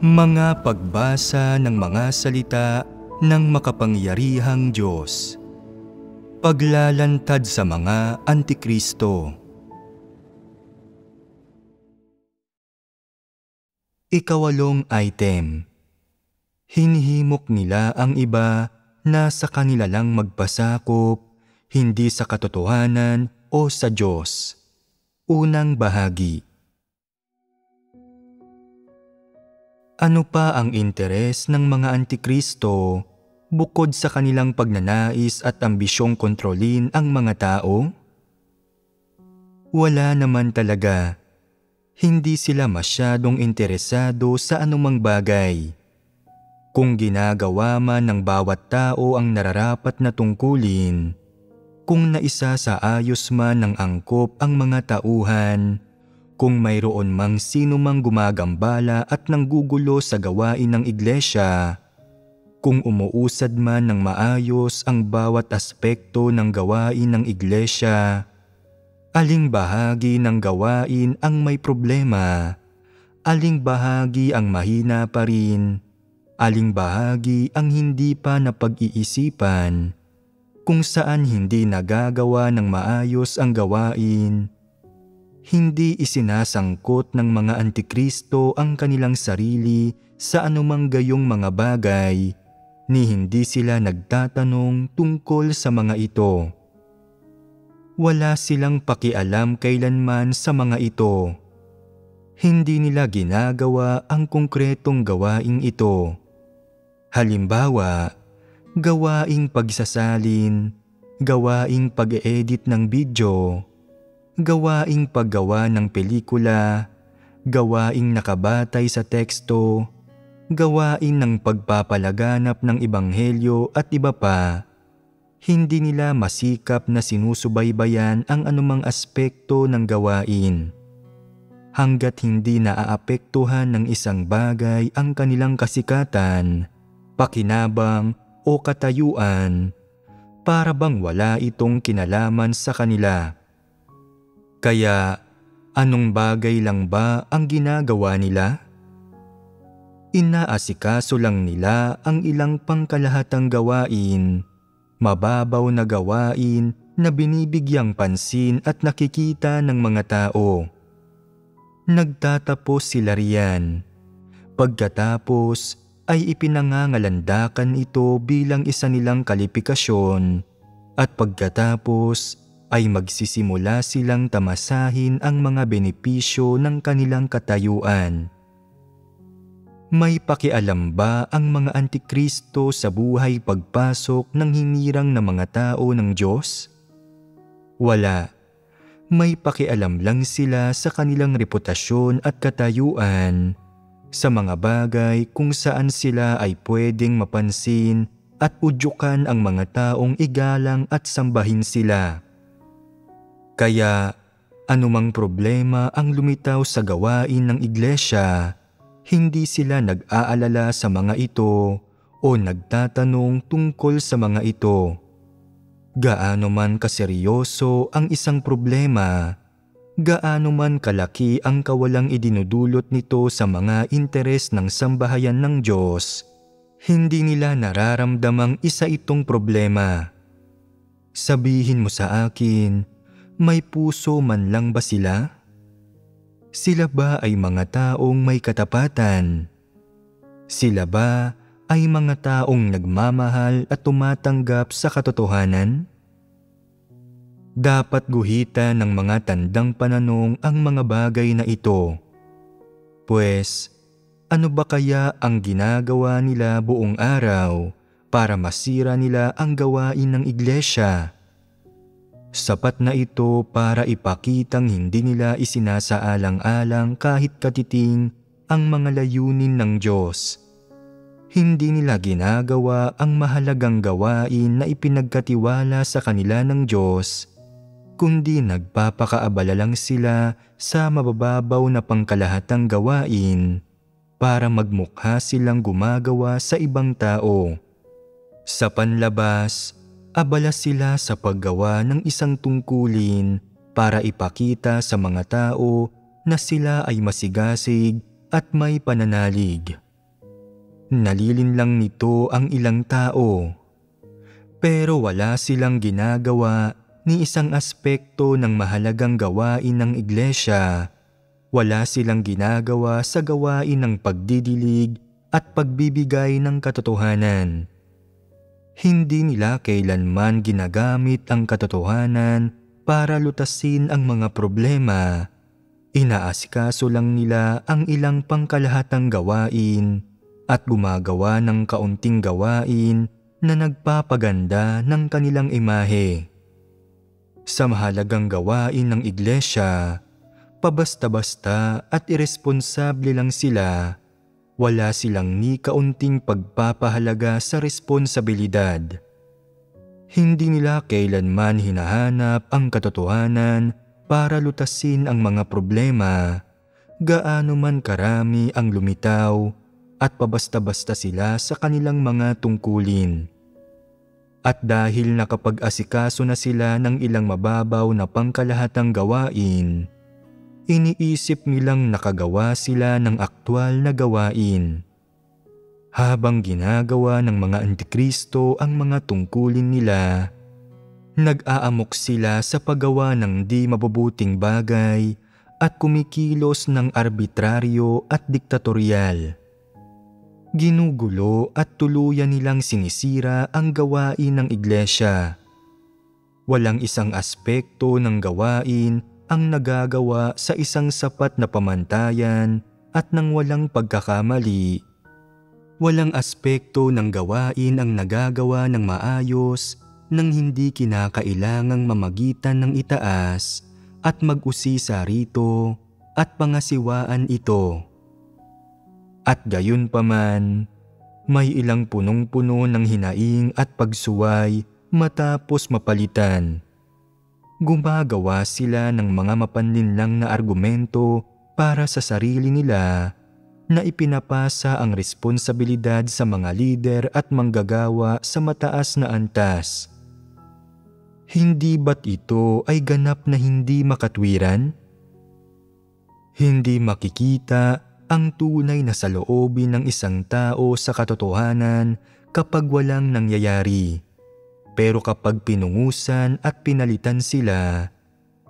Mga pagbasa ng mga salita ng makapangyarihang Diyos. Paglalantad sa mga Antikristo. Ikawalong item. Hinihimok nila ang iba na sa kanila lang magpasakop, hindi sa katotohanan o sa Diyos. Unang bahagi. Ano pa ang interes ng mga Antikristo bukod sa kanilang pagnanais at ambisyong kontrolin ang mga tao? Wala naman talaga. Hindi sila masyadong interesado sa anumang bagay. Kung ginagawa man ng bawat tao ang nararapat na tungkulin, kung naisa sa ayos man ng angkop ang mga tauhan, kung mayroon mang sino mang gumagambala at nanggugulo sa gawain ng iglesia, kung umuusad man ng maayos ang bawat aspekto ng gawain ng iglesia, aling bahagi ng gawain ang may problema, aling bahagi ang mahina pa rin, aling bahagi ang hindi pa napag-iisipan, kung saan hindi nagagawa ng maayos ang gawain, hindi isinasangkot ng mga Antikristo ang kanilang sarili sa anumang gayong mga bagay, ni hindi sila nagtatanong tungkol sa mga ito. Wala silang pakialam kailanman sa mga ito. Hindi nila ginagawa ang konkretong gawaing ito. Halimbawa, gawaing pagsasalin, gawaing pag-edit ng video, gawaing paggawa ng pelikula, gawaing nakabatay sa teksto, gawain ng pagpapalaganap ng ebanghelyo at iba pa. Hindi nila masikap na sinusubaybayan ang anumang aspekto ng gawain. Hanggat hindi naaapektuhan ng isang bagay ang kanilang kasikatan, pakinabang o katayuan, para bang wala itong kinalaman sa kanila. Kaya, anong bagay lang ba ang ginagawa nila? Inaasikaso lang nila ang ilang pangkalahatang gawain, mababaw na gawain na binibigyang pansin at nakikita ng mga tao. Nagtatapos sila riyan. Pagkatapos ay ipinangangalandakan ito bilang isa nilang kalifikasyon, at pagkatapos ay magsisimula silang tamasahin ang mga benepisyo ng kanilang katayuan. May pakialam ba ang mga Antikristo sa buhay pagpasok ng hinirang na mga tao ng Diyos? Wala. May pakialam lang sila sa kanilang reputasyon at katayuan, sa mga bagay kung saan sila ay pwedeng mapansin at udyukan ang mga taong igalang at sambahin sila. Kaya, anumang problema ang lumitaw sa gawain ng iglesia, hindi sila nag-aalala sa mga ito o nagtatanong tungkol sa mga ito. Gaano man kaseryoso ang isang problema, gaano man kalaki ang kawalang idinudulot nito sa mga interes ng sambahayan ng Diyos, hindi nila nararamdamang isa itong problema. Sabihin mo sa akin, may puso man lang ba sila? Sila ba ay mga taong may katapatan? Sila ba ay mga taong nagmamahal at tumatanggap sa katotohanan? Dapat guhitan ng mga tandang pananong ang mga bagay na ito. Pues, ano ba kaya ang ginagawa nila buong araw para masira nila ang gawain ng iglesia? Sapat na ito para ipakitang hindi nila isinasaalang-alang kahit katiting ang mga layunin ng Diyos. Hindi nila ginagawa ang mahalagang gawain na ipinagkatiwala sa kanila ng Diyos, kundi nagpapakaabala lang sila sa mabababaw na pangkalahatang gawain para magmukha silang gumagawa sa ibang tao. Sa panlabas, abala sila sa paggawa ng isang tungkulin para ipakita sa mga tao na sila ay masigasig at may pananalig. Nalilinlang nito ang ilang tao. Pero wala silang ginagawa ni isang aspekto ng mahalagang gawain ng iglesia. Wala silang ginagawa sa gawain ng pagdidilig at pagbibigay ng katotohanan. Hindi nila kailanman ginagamit ang katotohanan para lutasin ang mga problema. Inaasikaso lang nila ang ilang pangkalahatang gawain at gumagawa ng kaunting gawain na nagpapaganda ng kanilang imahe. Sa mahalagang gawain ng iglesia, pabasta-basta at iresponsable lang sila. Wala silang ni kaunting pagpapahalaga sa responsibilidad. Hindi nila kailanman hinahanap ang katotohanan para lutasin ang mga problema, gaano man karami ang lumitaw, at pabasta-basta sila sa kanilang mga tungkulin. At dahil nakapag-asikaso na sila ng ilang mababaw na pangkalahatang gawain, iniisip nilang nakagawa sila ng aktwal na gawain. Habang ginagawa ng mga Antikristo ang mga tungkulin nila, nag-aamok sila sa paggawa ng di mabubuting bagay at kumikilos ng arbitraryo at diktatorial. Ginugulo at tuluyan nilang sinisira ang gawain ng iglesia. Walang isang aspekto ng gawain ang nagagawa sa isang sapat na pamantayan at nang walang pagkakamali. Walang aspekto ng gawain ang nagagawa ng maayos nang hindi kinakailangang mamagitan ng itaas at mag-usisa rito at pangasiwaan ito. At gayunpaman, may ilang punong-puno ng hinaing at pagsuway matapos mapalitan. Gumagawa sila ng mga mapanlinlang na argumento para sa sarili nila na ipinapasa ang responsibilidad sa mga lider at manggagawa sa mataas na antas. Hindi ba't ito ay ganap na hindi makatwiran? Hindi makikita ang tunay na saloobin ng isang tao sa katotohanan kapag walang nangyayari. Pero kapag pinungusan at pinalitan sila,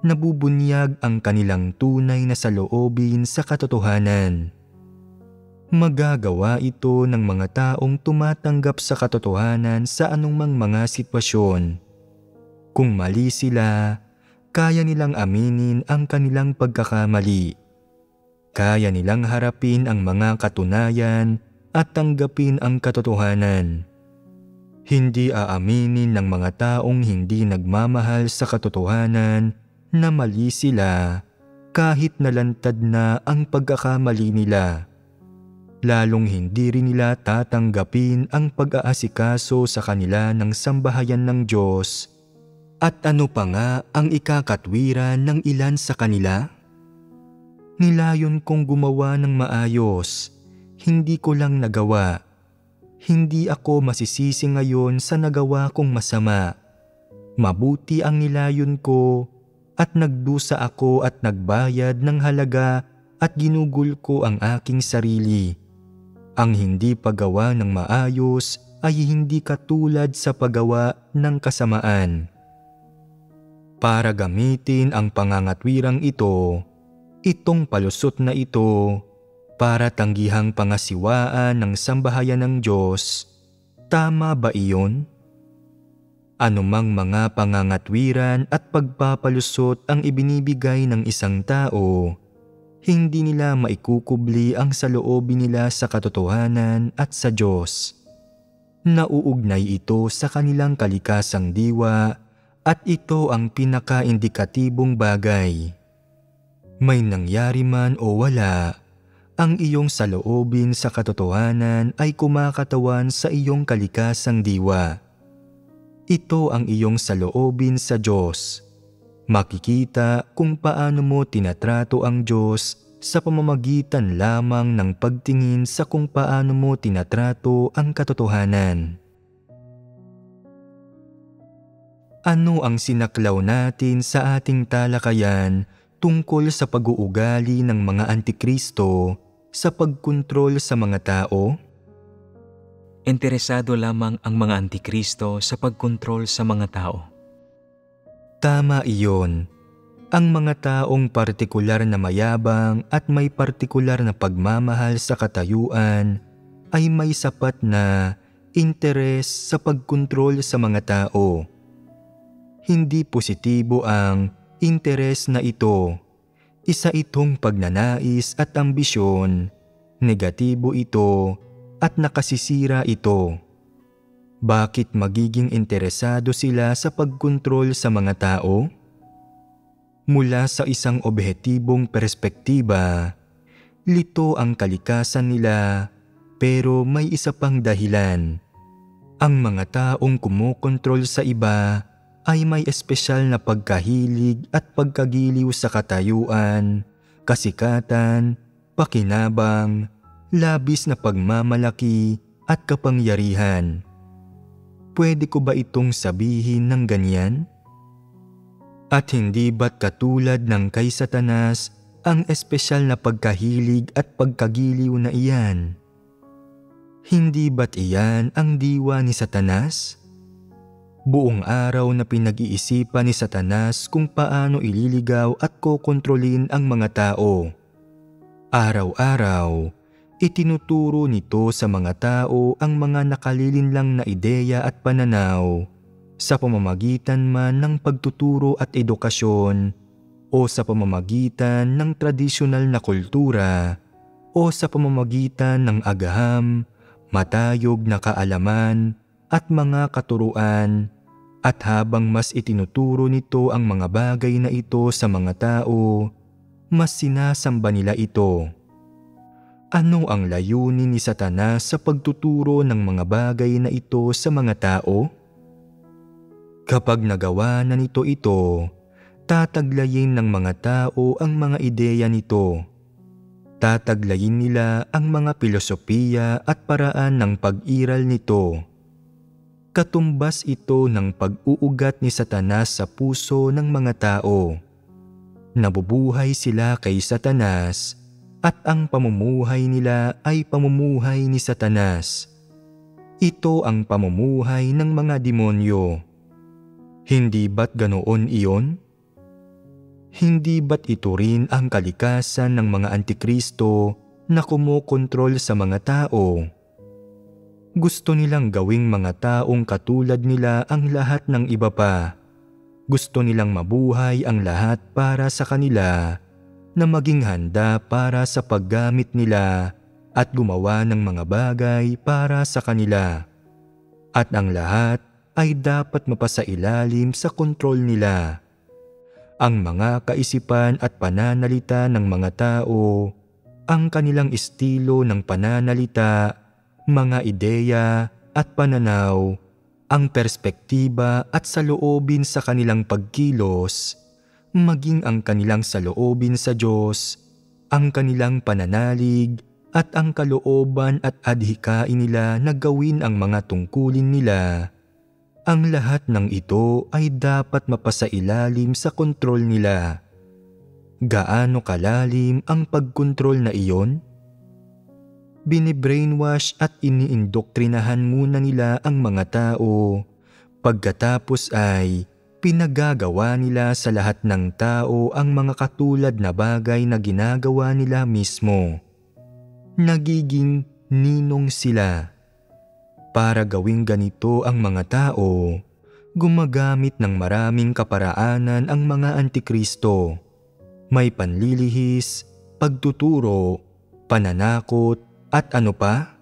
nabubunyag ang kanilang tunay na saloobin sa katotohanan. Magagawa ito ng mga taong tumatanggap sa katotohanan sa anumang mga sitwasyon. Kung mali sila, kaya nilang aminin ang kanilang pagkakamali. Kaya nilang harapin ang mga katunayan at tanggapin ang katotohanan. Hindi aaminin ng mga taong hindi nagmamahal sa katotohanan na mali sila kahit nalantad na ang pagkakamali nila. Lalong hindi rin nila tatanggapin ang pag-aasikaso sa kanila ng sambahayan ng Diyos. At ano pa nga ang ikakatwiran ng ilan sa kanila? Nilayon kong gumawa ng maayos, hindi ko lang nagawa. Hindi ako masisisi ngayon sa nagawa kong masama. Mabuti ang nilayon ko at nagdusa ako at nagbayad ng halaga at ginugol ko ang aking sarili. Ang hindi paggawa ng maayos ay hindi katulad sa paggawa ng kasamaan. Para gamitin ang pangangatwirang ito, itong palusot na ito, para tanggihang pangasiwaan ng sambahayan ng Diyos, tama ba iyon? Anumang mga pangangatwiran at pagpapalusot ang ibinibigay ng isang tao, hindi nila maikukubli ang saloobin nila sa katotohanan at sa Diyos. Nauugnay ito sa kanilang kalikasang diwa at ito ang pinaka-indikatibong bagay. May nangyari man o wala, ang iyong saloobin sa katotohanan ay kumakatawan sa iyong kalikasang diwa. Ito ang iyong saloobin sa Diyos. Makikita kung paano mo tinatrato ang Diyos sa pamamagitan lamang ng pagtingin sa kung paano mo tinatrato ang katotohanan. Ano ang sinaklaw natin sa ating talakayan tungkol sa pag-uugali ng mga Antikristo sa pagkontrol sa mga tao? Interesado lamang ang mga antikristo sa pagkontrol sa mga tao. Tama iyon. Ang mga taong partikular na mayabang at may partikular na pagmamahal sa katayuan ay may sapat na interes sa pagkontrol sa mga tao. Hindi positibo ang interes na ito. Isa itong pagnanais at ambisyon. Negatibo ito at nakasisira ito. Bakit magiging interesado sila sa pagkontrol sa mga tao? Mula sa isang objektibong perspektiba, lito ang kalikasan nila pero may isa pang dahilan. Ang mga taong kumokontrol sa iba ay may espesyal na pagkahilig at pagkagiliw sa katayuan, kasikatan, pakinabang, labis na pagmamalaki at kapangyarihan. Pwede ko ba itong sabihin ng ganyan? At hindi ba't katulad ng kay Satanas ang espesyal na pagkahilig at pagkagiliw na iyan? Hindi ba't iyan ang diwa ni Satanas? Buong araw na pinag-iisipan ni Satanas kung paano ililigaw at kokontrolin ang mga tao. Araw-araw, itinuturo nito sa mga tao ang mga nakalilinlang na ideya at pananaw sa pamamagitan man ng pagtuturo at edukasyon o sa pamamagitan ng tradisyonal na kultura o sa pamamagitan ng agaham, matayog na kaalaman at mga katuruan, at habang mas itinuturo nito ang mga bagay na ito sa mga tao, mas sinasamba nila ito. Ano ang layunin ni Satanas sa pagtuturo ng mga bagay na ito sa mga tao? Kapag nagawa na nito ito, tataglayin ng mga tao ang mga ideya nito. Tataglayin nila ang mga filosofiya at paraan ng pag-iral nito. Katumbas ito ng pag-uugat ni Satanas sa puso ng mga tao. Nabubuhay sila kay Satanas at ang pamumuhay nila ay pamumuhay ni Satanas. Ito ang pamumuhay ng mga demonyo. Hindi ba't ganoon iyon? Hindi ba't ito rin ang kalikasan ng mga antikristo na kumokontrol sa mga tao? Gusto nilang gawing mga taong katulad nila ang lahat ng iba pa. Gusto nilang mabuhay ang lahat para sa kanila, na maging handa para sa paggamit nila at gumawa ng mga bagay para sa kanila. At ang lahat ay dapat mapasailalim sa kontrol nila. Ang mga kaisipan at pananalita ng mga tao, ang kanilang estilo ng pananalita, mga ideya at pananaw, ang perspektiba at saloobin sa kanilang pagkilos, maging ang kanilang saloobin sa Diyos, ang kanilang pananalig at ang kalooban at adhikain nila na gawin ang mga tungkulin nila. Ang lahat ng ito ay dapat mapasailalim sa kontrol nila. Gaano kalalim ang pagkontrol na iyon? Binibrainwash at iniindoktrinahan muna nila ang mga tao. Pagkatapos ay pinagagawa nila sa lahat ng tao ang mga katulad na bagay na ginagawa nila mismo. Nagiging ninong sila. Para gawing ganito ang mga tao, gumagamit ng maraming kaparaanan ang mga antikristo. May panlilihis, pagtuturo, pananakot, at ano pa?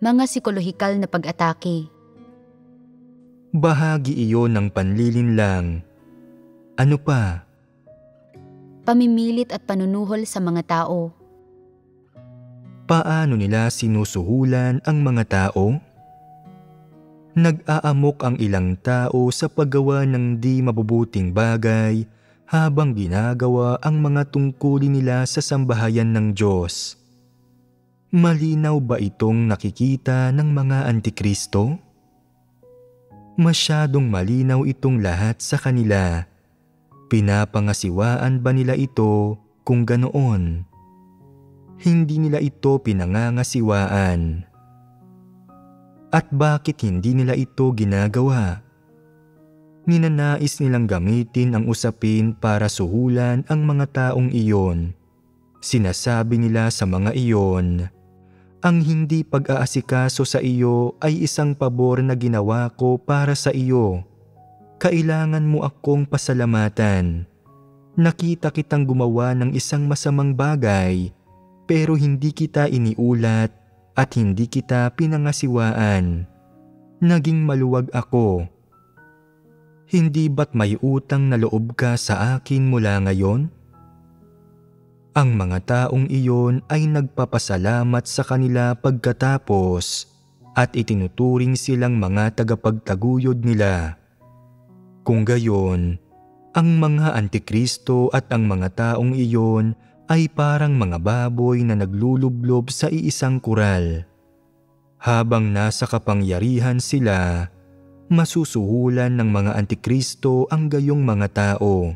Mga psikolohikal na pag-atake. Bahagi iyon ng panlilinlang. Ano pa? Pamimilit at panunuhol sa mga tao. Paano nila sinusuhulan ang mga tao? Nag-aamok ang ilang tao sa paggawa ng di mabubuting bagay habang ginagawa ang mga tungkulin nila sa sambahayan ng Diyos. Malinaw ba itong nakikita ng mga antikristo? Masyadong malinaw itong lahat sa kanila. Pinapangasiwaan ba nila ito kung ganoon? Hindi nila ito pinangangasiwaan. At bakit hindi nila ito ginagawa? Ninanais nilang gamitin ang usapin para suhulan ang mga taong iyon. Sinasabi nila sa mga iyon, ang hindi pag-aasikaso sa iyo ay isang pabor na ginawa ko para sa iyo. Kailangan mo akong pasalamatan. Nakita kitang gumawa ng isang masamang bagay, pero hindi kita iniulat at hindi kita pinangasiwaan. Naging maluwag ako. Hindi ba't may utang na loob ka sa akin mula ngayon? Ang mga taong iyon ay nagpapasalamat sa kanila pagkatapos at itinuturing silang mga tagapagtaguyod nila. Kung gayon, ang mga antikristo at ang mga taong iyon ay parang mga baboy na naglulublob sa iisang kural. Habang nasa kapangyarihan sila, masusuhulan ng mga antikristo ang gayong mga tao.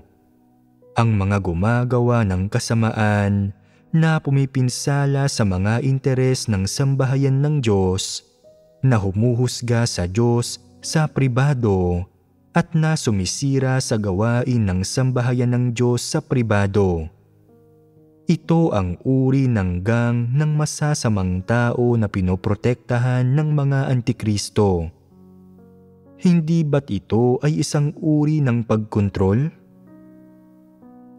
Ang mga gumagawa ng kasamaan na pumipinsala sa mga interes ng sambahayan ng Diyos, na humuhusga sa Diyos sa pribado at na sumisira sa gawain ng sambahayan ng Diyos sa pribado. Ito ang uri ng gang ng masasamang tao na pinoprotektahan ng mga antikristo. Hindi ba't ito ay isang uri ng pagkontrol?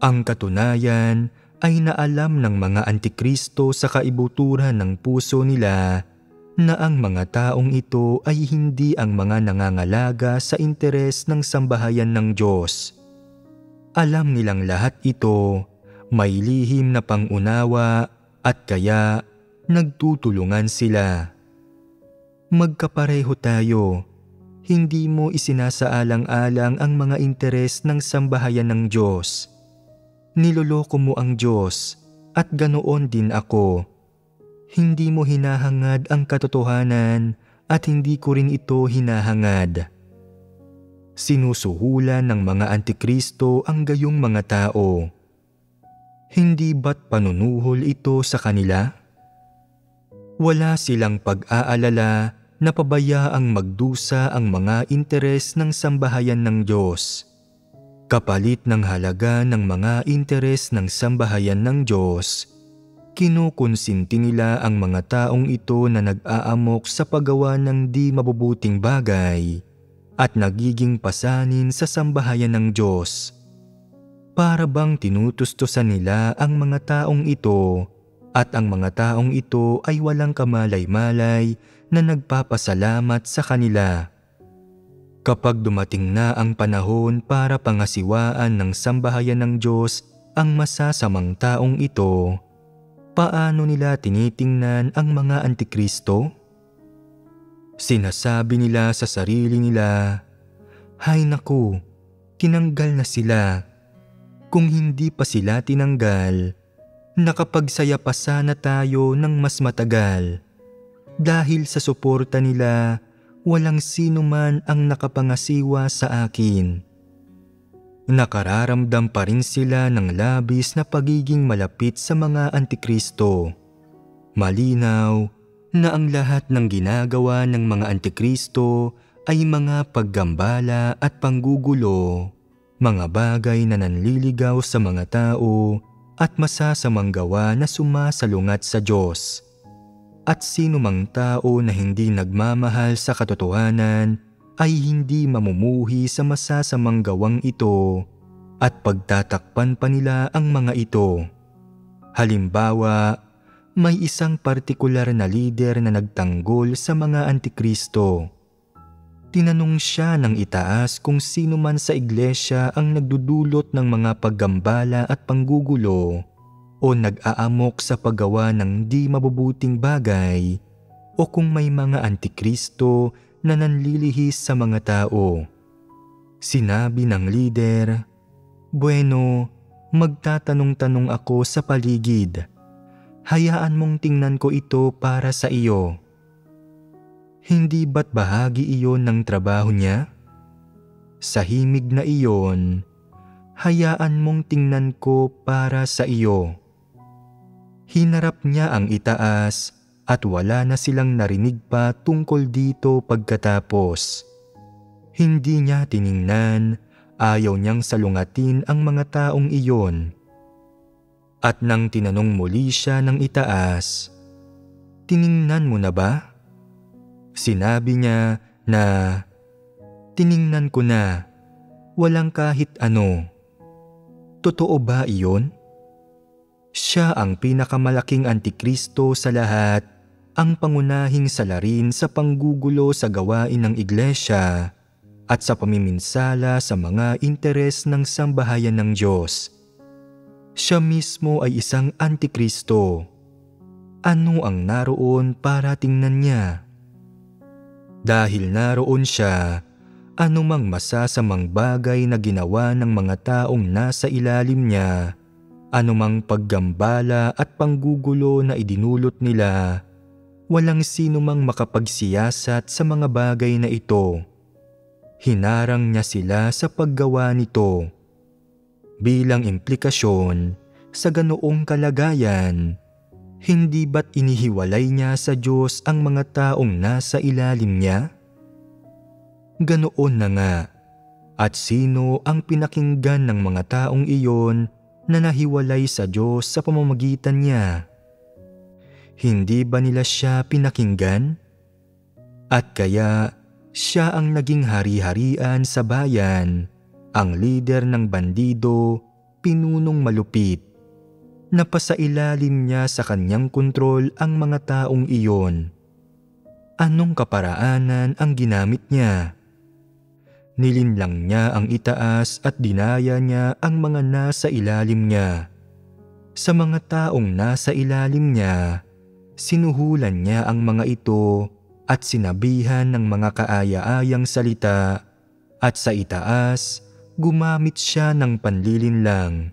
Ang katunayan ay naalam ng mga antikristo sa kaibuturan ng puso nila na ang mga taong ito ay hindi ang mga nangangalaga sa interes ng sambahayan ng Diyos. Alam nilang lahat ito, may lihim na pangunawa at kaya nagtutulungan sila. Magkapareho tayo. Hindi mo isinasaalang-alang ang mga interes ng sambahayan ng Diyos. Niloloko mo ang Diyos at ganoon din ako. Hindi mo hinahangad ang katotohanan at hindi ko rin ito hinahangad. Sinusuhulan ng mga antikristo ang gayong mga tao. Hindi ba't panunuhol ito sa kanila? Wala silang pag-aalala na pabayaang magdusa ang mga interes ng sambahayan ng Diyos. Kapalit ng halaga ng mga interes ng sambahayan ng Diyos, kinukonsinti nila ang mga taong ito na nag-aamok sa paggawa ng di mabubuting bagay at nagiging pasanin sa sambahayan ng Diyos. Para bang tinutustusan nila ang mga taong ito at ang mga taong ito ay walang kamalay-malay na nagpapasalamat sa kanila. Kapag dumating na ang panahon para pangasiwaan ng sambahayan ng Diyos ang masasamang taong ito, paano nila tinitingnan ang mga antikristo? Sinasabi nila sa sarili nila, "Hay naku, tinanggal na sila. Kung hindi pa sila tinanggal, nakapagsaya pa sana tayo ng mas matagal. Dahil sa suporta nila, walang sino man ang nakapangasiwa sa akin." Nakararamdam pa rin sila ng labis na pagiging malapit sa mga antikristo. Malinaw na ang lahat ng ginagawa ng mga antikristo ay mga paggambala at panggugulo, mga bagay na nanliligaw sa mga tao at masasamang gawa na sumasalungat sa Diyos. At sino mang tao na hindi nagmamahal sa katotohanan ay hindi mamumuhi sa masasamang gawang ito at pagtatakpan pa nila ang mga ito. Halimbawa, may isang partikular na lider na nagtanggol sa mga antikristo. Tinanong siya ng itaas kung sino man sa iglesia ang nagdudulot ng mga paggambala at panggugulo o nag-aamok sa paggawa ng di mabubuting bagay o kung may mga antikristo na nanlilihis sa mga tao. Sinabi ng lider, "Bueno, magtatanong-tanong ako sa paligid. Hayaan mong tingnan ko ito para sa iyo." Hindi ba't bahagi iyon ng trabaho niya? Sa himig na iyon, hayaan mong tingnan ko para sa iyo. Hinarap niya ang itaas at wala na silang narinig pa tungkol dito pagkatapos. Hindi niya tiningnan, ayaw niyang salungatin ang mga taong iyon. At nang tinanong muli siya ng itaas, "Tiningnan mo na ba?" Sinabi niya na, "Tiningnan ko na, walang kahit ano." Totoo ba iyon? Siya ang pinakamalaking antikristo sa lahat, ang pangunahing salarin sa panggugulo sa gawain ng iglesia at sa pamiminsala sa mga interes ng sambahayan ng Diyos. Siya mismo ay isang antikristo. Ano ang naroon para tingnan niya? Dahil naroon siya, anumang masasamang bagay na ginawa ng mga taong nasa ilalim niya, anumang paggambala at panggugulo na idinulot nila, walang sino mang makapagsiyasat sa mga bagay na ito. Hinarang niya sila sa paggawa nito. Bilang implikasyon, sa ganoong kalagayan, hindi ba't inihiwalay niya sa Diyos ang mga taong nasa ilalim niya? Ganoon na nga, at sino ang pinakinggan ng mga taong iyon na nahiwalay sa Diyos sa pamamagitan niya? Hindi ba nila siya pinakinggan? At kaya siya ang naging hari-harian sa bayan, ang lider ng bandido, pinunong malupit. Napasailalim niya sa kanyang kontrol ang mga taong iyon. Anong kaparaanan ang ginamit niya? Nilinlang niya ang itaas at dinaya niya ang mga nasa ilalim niya. Sa mga taong nasa ilalim niya, sinuhulan niya ang mga ito at sinabihan ng mga kaaya-ayang salita, at sa itaas, gumamit siya ng panlilinlang.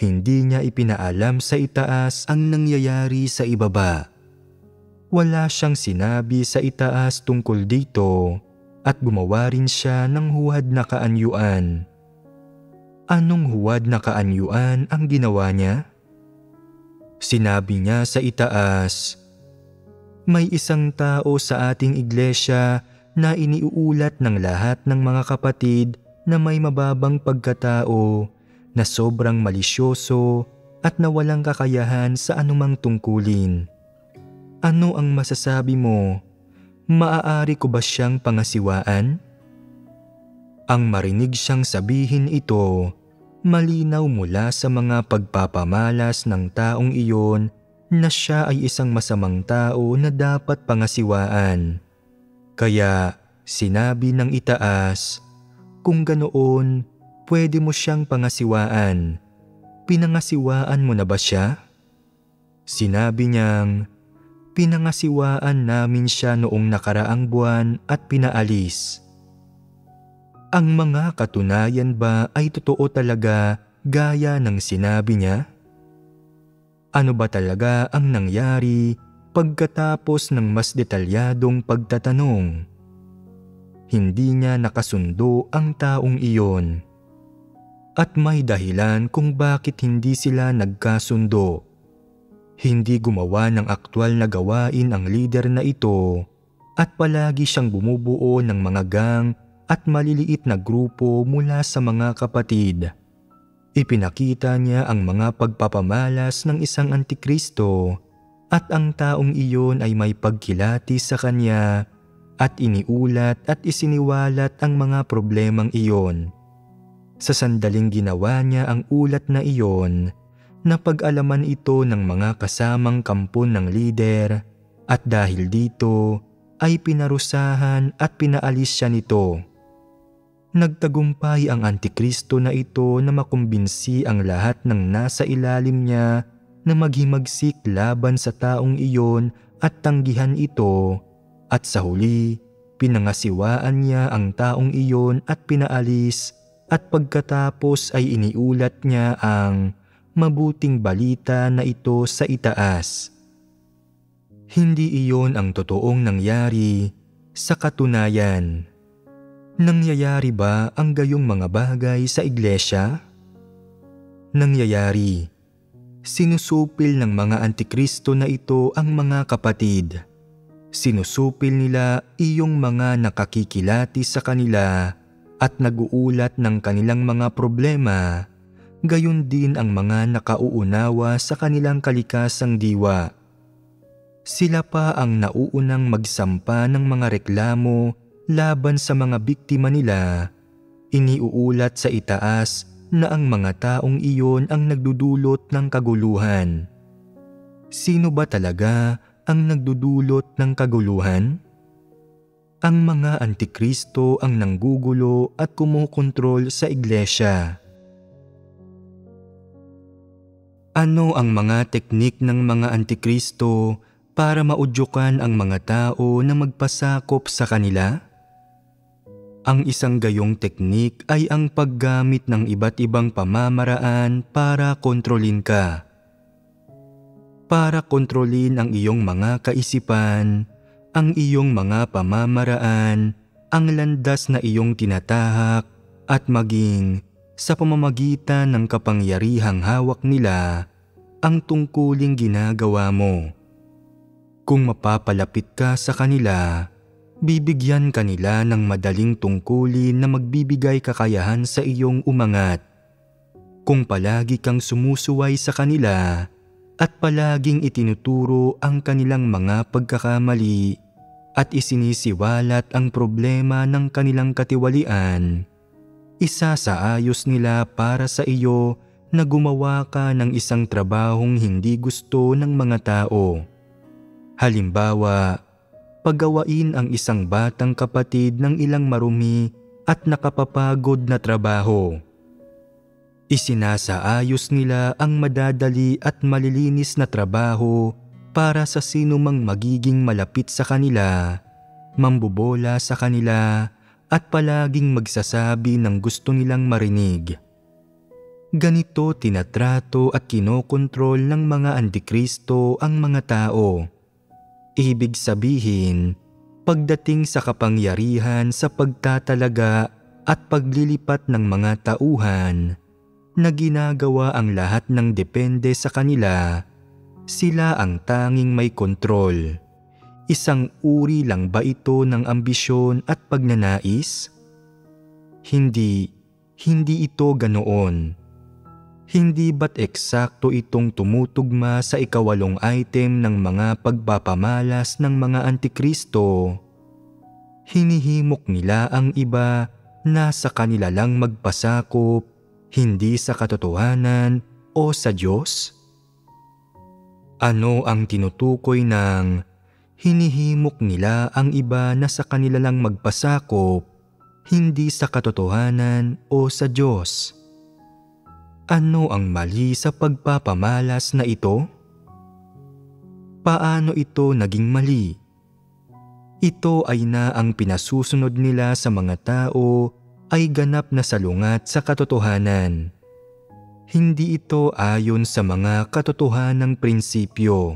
Hindi niya ipinaalam sa itaas ang nangyayari sa ibaba. Wala siyang sinabi sa itaas tungkol dito at gumawa rin siya ng huwad na kaanyuan. Anong huwad na kaanyuan ang ginawa niya? Sinabi niya sa itaas, "May isang tao sa ating iglesia na iniuulat ng lahat ng mga kapatid na may mababang pagkatao, na sobrang malisyoso at na walang kakayahan sa anumang tungkulin. Ano ang masasabi mo? Maaari ko ba siyang pangasiwaan?" Ang marinig siyang sabihin ito, malinaw mula sa mga pagpapamalas ng taong iyon na siya ay isang masamang tao na dapat pangasiwaan. Kaya sinabi ng itaas, "Kung ganoon, pwede mo siyang pangasiwaan. Pinangasiwaan mo na ba siya?" Sinabi niyang, "Pinangasiwaan namin siya noong nakaraang buwan at pinaalis." Ang mga katunayan ba ay totoo talaga gaya ng sinabi niya? Ano ba talaga ang nangyari pagkatapos ng mas detalyadong pagtatanong? Hindi niya nakasundo ang taong iyon. At may dahilan kung bakit hindi sila nagkasundo. Hindi gumawa ng aktwal na gawain ang lider na ito at palagi siyang bumubuo ng mga gang at maliliit na grupo mula sa mga kapatid. Ipinakita niya ang mga pagpapamalas ng isang antikristo at ang taong iyon ay may pagkilati sa kanya at iniulat at isiniwalat ang mga problemang iyon. Sa sandaling ginawa niya ang ulat na iyon, napag-alaman ito ng mga kasamang kampon ng lider at dahil dito ay pinarusahan at pinaalis siya nito. Nagtagumpay ang antikristo na ito na makumbinsi ang lahat ng nasa ilalim niya na maghimagsik laban sa taong iyon at tanggihan ito, at sa huli, pinangasiwaan niya ang taong iyon at pinaalis, at pagkatapos ay iniulat niya ang mabuting balita na ito sa itaas. Hindi iyon ang totoong nangyari. Sa katunayan, nangyayari ba ang gayong mga bagay sa iglesia? Nangyayari. Sinusupil ng mga antikristo na ito ang mga kapatid. Sinusupil nila iyong mga nakakikilati sa kanila at naguulat ng kanilang mga problema, gayon din ang mga nakauunawa sa kanilang kalikasang diwa. Sila pa ang nauunang magsampa ng mga reklamo laban sa mga biktima nila. Iniuulat sa itaas na ang mga taong iyon ang nagdudulot ng kaguluhan. Sino ba talaga ang nagdudulot ng kaguluhan? Ang mga antikristo ang nanggugulo at kumukontrol sa iglesia. Ano ang mga teknik ng mga antikristo para maudyukan ang mga tao na magpasakop sa kanila? Ang isang gayong teknik ay ang paggamit ng iba't ibang pamamaraan para kontrolin ka. Para kontrolin ang iyong mga kaisipan, ang iyong mga pamamaraan, ang landas na iyong tinatahak, at maging sa pamamagitan ng kapangyarihang hawak nila, ang tungkuling ginagawa mo. Kung mapapalapit ka sa kanila, bibigyan kanila ng madaling tungkulin na magbibigay kakayahan sa iyong umangat. Kung palagi kang sumusuway sa kanila, at palaging itinuturo ang kanilang mga pagkakamali at isinisiwalat ang problema ng kanilang katiwalian, isasaayos nila para sa iyo na gumawa ka ng isang trabahong hindi gusto ng mga tao. Halimbawa, paggawain ang isang batang kapatid ng ilang marumi at nakapapagod na trabaho. Isinasaayos nila ang madadali at malilinis na trabaho para sa sino mang magiging malapit sa kanila, mambobola sa kanila, at palaging magsasabi ng gusto nilang marinig. Ganito tinatrato at kinokontrol ng mga antikristo ang mga tao. Ibig sabihin, pagdating sa kapangyarihan sa pagtatalaga at paglilipat ng mga tauhan, na ginagawa ang lahat ng depende sa kanila, sila ang tanging may kontrol. Isang uri lang ba ito ng ambisyon at pagnanais? Hindi ito ganoon. Hindi ba't eksakto itong tumutugma sa ikawalong item ng mga pagpapamalas ng mga antikristo? Hinihimok nila ang iba na sa kanila lang magpasakop, hindi sa katotohanan o sa Diyos? Ano ang tinutukoy ng hinihimok nila ang iba na sa kanila lang magpasakop, hindi sa katotohanan o sa Diyos? Ano ang mali sa pagpapamalas na ito? Paano ito naging mali? Ito ay na ang pinasusunod nila sa mga tao ay ganap na salungat sa katotohanan. Hindi ito ayon sa mga katotohanang prinsipyo.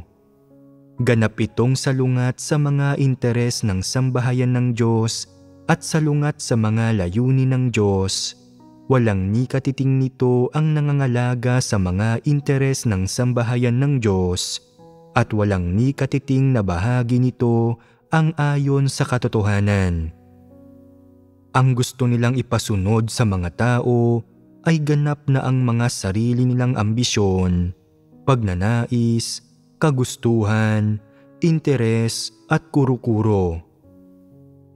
Ganap itong salungat sa mga interes ng sambahayan ng Diyos at salungat sa mga layunin ng Diyos. Walang ni katiting nito ang nangangalaga sa mga interes ng sambahayan ng Diyos at walang ni katiting na bahagi nito ang ayon sa katotohanan. Ang gusto nilang ipasunod sa mga tao ay ganap na ang mga sarili nilang ambisyon, pagnanais, kagustuhan, interes at kuro-kuro.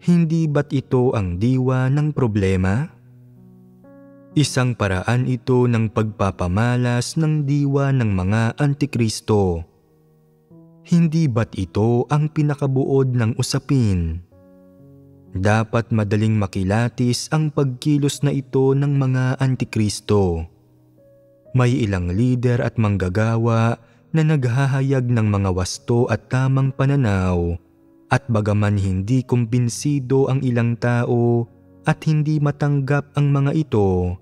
Hindi ba't ito ang diwa ng problema? Isang paraan ito ng pagpapamalas ng diwa ng mga antikristo. Hindi ba't ito ang pinakabuod ng usapin? Dapat madaling makilatis ang pagkilos na ito ng mga antikristo. May ilang lider at manggagawa na naghahayag ng mga wasto at tamang pananaw, at bagaman hindi kumbinsido ang ilang tao at hindi matanggap ang mga ito,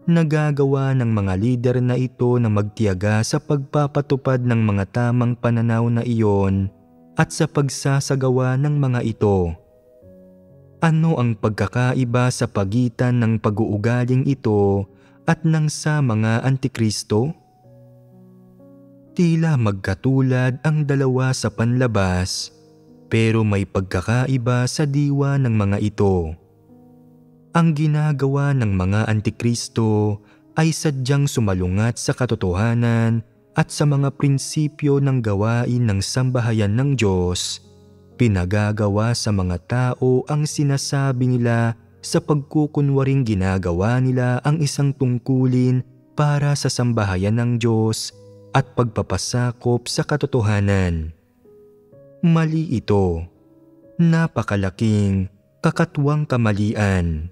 nagagawa ng mga lider na ito na magtiyaga sa pagpapatupad ng mga tamang pananaw na iyon at sa pagsasagawa ng mga ito. Ano ang pagkakaiba sa pagitan ng pag-uugaling ito at ng sa mga antikristo? Tila magkatulad ang dalawa sa panlabas, pero may pagkakaiba sa diwa ng mga ito. Ang ginagawa ng mga antikristo ay sadyang sumalungat sa katotohanan at sa mga prinsipyo ng gawain ng sambahayan ng Diyos. Pinagagawa sa mga tao ang sinasabi nila sa pagkukunwaring ginagawa nila ang isang tungkulin para sa sambahayan ng Diyos at pagpapasakop sa katotohanan. Mali ito. Napakalaking, kakatwang kamalian.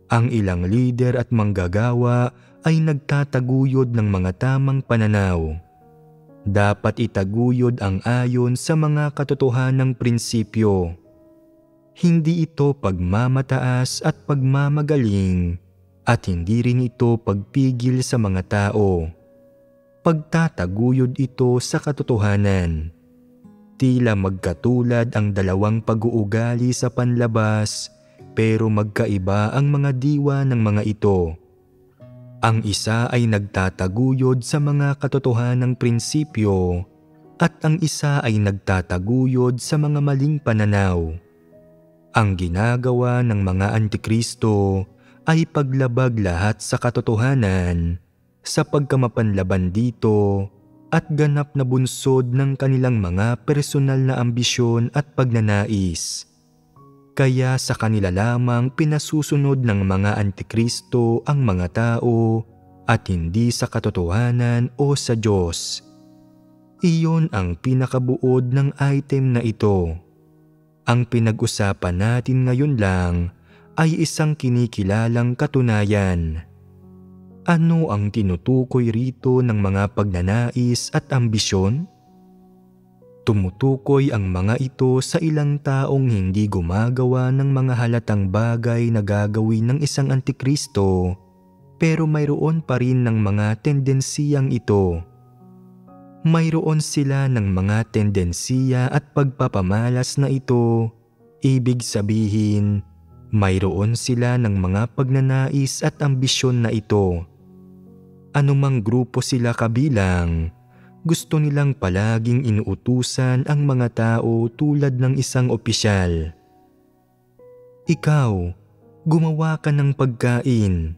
Ang ilang lider at manggagawa ay nagtataguyod ng mga tamang pananaw. Dapat itaguyod ang ayon sa mga katotohanang prinsipyo. Hindi ito pagmamataas at pagmamagaling, at hindi rin ito pagpigil sa mga tao. Pagtataguyod ito sa katotohanan. Tila magkatulad ang dalawang pag-uugali sa panlabas, pero magkaiba ang mga diwa ng mga ito. Ang isa ay nagtataguyod sa mga katotohanang prinsipyo at ang isa ay nagtataguyod sa mga maling pananaw. Ang ginagawa ng mga antikristo ay paglabag lahat sa katotohanan sa pagkamapanlaban dito at ganap na bunsod ng kanilang mga personal na ambisyon at pagnanais. Kaya sa kanila lamang pinasusunod ng mga antikristo ang mga tao at hindi sa katotohanan o sa Diyos. Iyon ang pinakabuod ng item na ito. Ang pinag-usapan natin ngayon lang ay isang kinikilalang katunayan. Ano ang tinutukoy rito ng mga pagnanais at ambisyon? Tumutukoy ang mga ito sa ilang taong hindi gumagawa ng mga halatang bagay na gagawin ng isang antikristo, pero mayroon pa rin ng mga tendensiyang ito. Mayroon sila ng mga tendensiya at pagpapamalas na ito, ibig sabihin, mayroon sila ng mga pagnanais at ambisyon na ito. Anumang grupo sila kabilang, gusto nilang palaging inuutusan ang mga tao tulad ng isang opisyal. Ikaw, gumawa ka ng pagkain.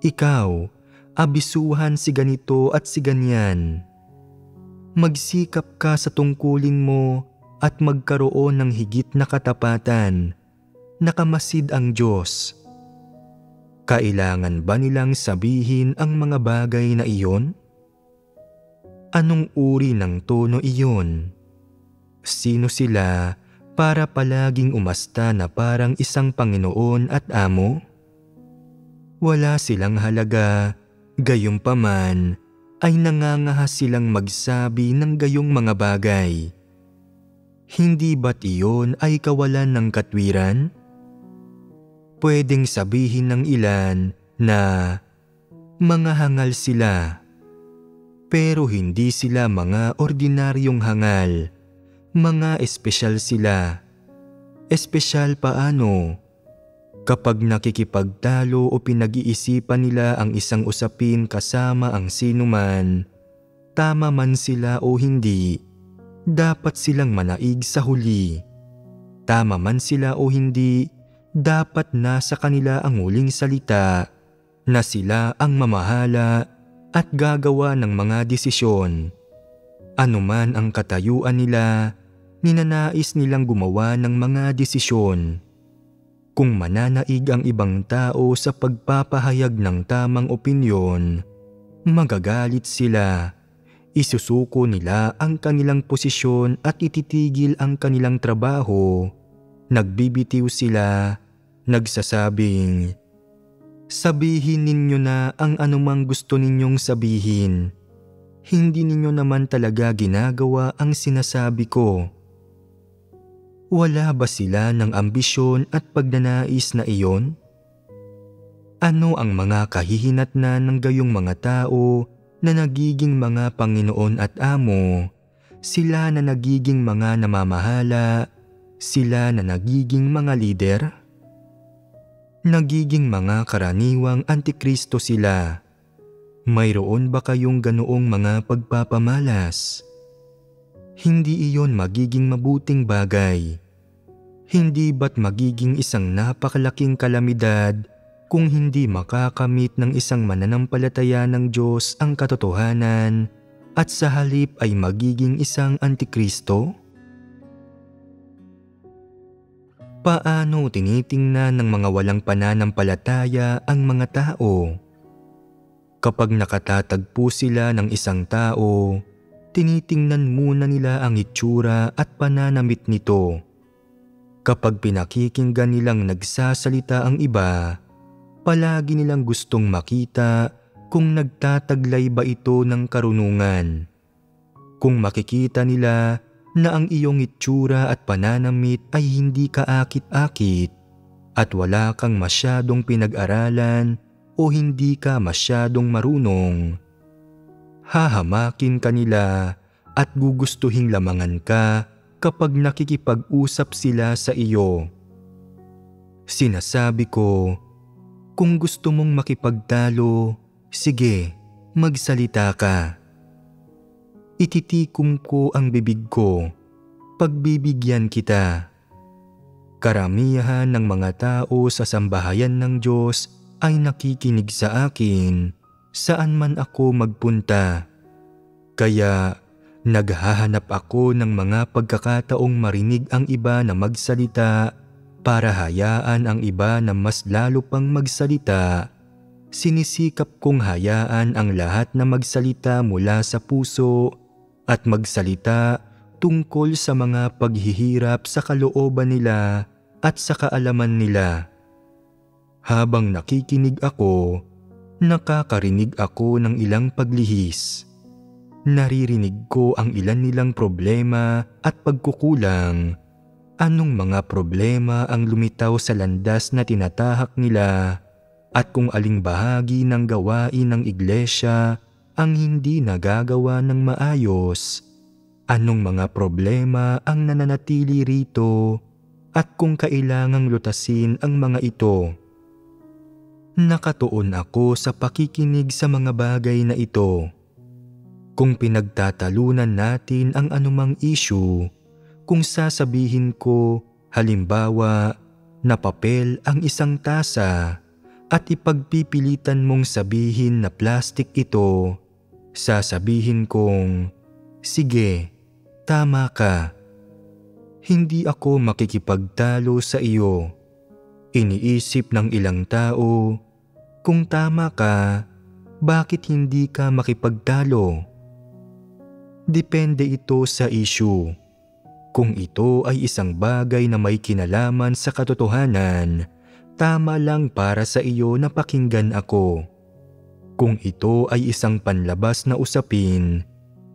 Ikaw, abisuhan si ganito at si ganyan. Magsikap ka sa tungkulin mo at magkaroon ng higit na katapatan. Nakamasid ang Diyos. Kailangan ba nilang sabihin ang mga bagay na iyon? Anong uri ng tono iyon? Sino sila para palaging umasta na parang isang Panginoon at Amo? Wala silang halaga, gayunpaman ay nangangahas silang magsabi ng gayong mga bagay. Hindi ba't iyon ay kawalan ng katwiran? Pwedeng sabihin ng ilan na mga hangal sila. Pero hindi sila mga ordinaryong hangal. Mga espesyal sila. Espesyal paano? Kapag nakikipagtalo o pinag-iisipan nila ang isang usapin kasama ang sinuman, tama man sila o hindi, dapat silang manaig sa huli. Tama man sila o hindi, dapat nasa kanila ang huling salita na sila ang mamahala at gagawa ng mga desisyon. Anuman ang katayuan nila, ninanais nilang gumawa ng mga desisyon. Kung mananaig ang ibang tao sa pagpapahayag ng tamang opinyon, magagalit sila. Isusuko nila ang kanilang posisyon at ititigil ang kanilang trabaho. Nagbibitiw sila, nagsasabing, "Sabihin ninyo na ang anumang gusto ninyong sabihin. Hindi ninyo naman talaga ginagawa ang sinasabi ko." Wala ba sila ng ambisyon at pagnanais na iyon? Ano ang mga kahihinatnan ng gayong mga tao na nagiging mga Panginoon at Amo? Sila na nagiging mga namamahala? Sila na nagiging mga lider? Nagiging mga karaniwang antikristo sila. Mayroon ba kayong ganoong mga pagpapamalas? Hindi iyon magiging mabuting bagay. Hindi ba't magiging isang napakalaking kalamidad kung hindi makakamit ng isang mananampalataya ng Diyos ang katotohanan at sa halip ay magiging isang antikristo? Paano tinitingnan ng mga walang pananampalataya ang mga tao? Kapag nakatatagpo sila ng isang tao, tinitingnan muna nila ang itsura at pananamit nito. Kapag pinakikinggan nilang nagsasalita ang iba, palagi nilang gustong makita kung nagtataglay ba ito ng karunungan. Kung makikita nila na ang iyong itsura at pananamit ay hindi kaakit-akit at wala kang masyadong pinag-aralan o hindi ka masyadong marunong, hahamakin ka nila at gugustuhing lamangan ka kapag nakikipag-usap sila sa iyo. Sinasabi ko, kung gusto mong makipagtalo, sige, magsalita ka. Ititikom ko ang bibig ko, pagbibigyan kita. Karamihan ng mga tao sa sambahayan ng Diyos ay nakikinig sa akin saan man ako magpunta. Kaya naghahanap ako ng mga pagkakataong marinig ang iba na magsalita para hayaan ang iba na mas lalo pang magsalita. Sinisikap kong hayaan ang lahat na magsalita mula sa puso at magsalita tungkol sa mga paghihirap sa kalooban nila at sa kaalaman nila. Habang nakikinig ako, nakakarinig ako ng ilang paglihis. Naririnig ko ang ilan nilang problema at pagkukulang. Anong mga problema ang lumitaw sa landas na tinatahak nila at kung aling bahagi ng gawain ng iglesia ang hindi nagagawa ng maayos. Anong mga problema ang nananatili rito at kung kailangang lutasin ang mga ito. Nakatuon ako sa pakikinig sa mga bagay na ito. Kung pinagtatalunan natin ang anumang issue, kung sasabihin ko, halimbawa, na papel ang isang tasa at ipagpipilitan mong sabihin na plastic ito, sasabihin kong, sige, tama ka. Hindi ako makikipagtalo sa iyo. Iniisip ng ilang tao, kung tama ka, bakit hindi ka makipagtalo? Depende ito sa issue. Kung ito ay isang bagay na may kinalaman sa katotohanan, tama lang para sa iyo na pakinggan ako. Kung ito ay isang panlabas na usapin,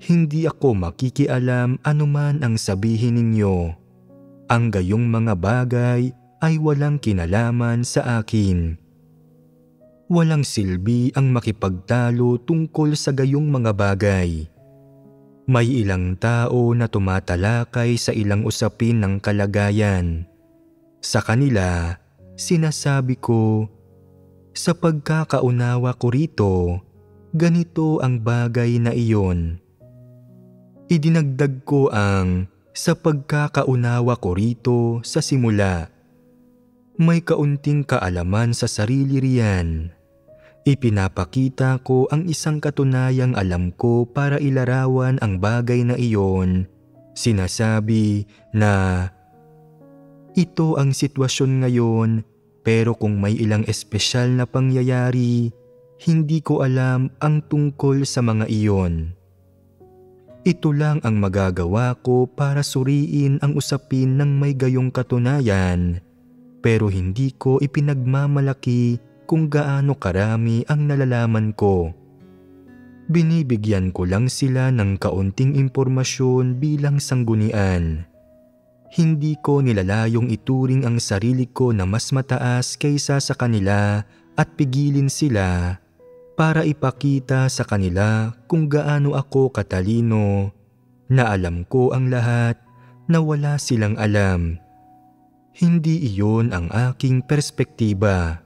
hindi ako makikialam anuman ang sabihin ninyo. Ang gayong mga bagay ay walang kinalaman sa akin. Walang silbi ang makipagtalo tungkol sa gayong mga bagay. May ilang tao na tumatalakay sa ilang usapin ng kalagayan. Sa kanila, sinasabi ko, sa pagkakaunawa ko rito, ganito ang bagay na iyon. Idinagdag ko ang sa pagkakaunawa ko rito sa simula. May kaunting kaalaman sa sarili riyan. Ipinapakita ko ang isang katunayang alam ko para ilarawan ang bagay na iyon. Sinasabi na, ito ang sitwasyon ngayon, pero kung may ilang espesyal na pangyayari, hindi ko alam ang tungkol sa mga iyon. Ito lang ang magagawa ko para suriin ang usapin ng may gayong katunayan, pero hindi ko ipinagmamalaki kung gaano karami ang nalalaman ko. Binibigyan ko lang sila ng kaunting impormasyon bilang sanggunian. Hindi ko nilalayong ituring ang sarili ko na mas mataas kaysa sa kanila at pigilin sila para ipakita sa kanila kung gaano ako katalino, na alam ko ang lahat, na wala silang alam. Hindi iyon ang aking perspektiba.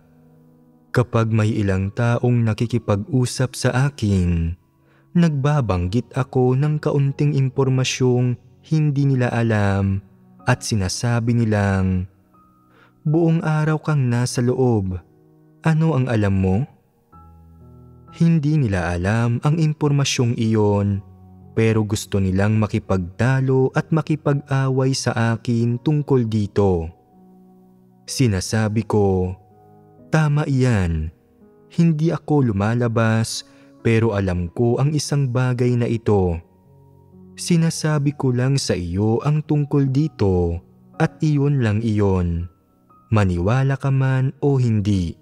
Kapag may ilang taong nakikipag-usap sa akin, nagbabanggit ako ng kaunting impormasyong hindi nila alam at sinasabi nilang, "Buong araw kang nasa loob. Ano ang alam mo?" Hindi nila alam ang impormasyong iyon, pero gusto nilang makipagtalo at makipag-away sa akin tungkol dito. Sinasabi ko, "Tama iyan. Hindi ako lumalabas pero alam ko ang isang bagay na ito. Sinasabi ko lang sa iyo ang tungkol dito at iyon lang iyon. Maniwala ka man o hindi."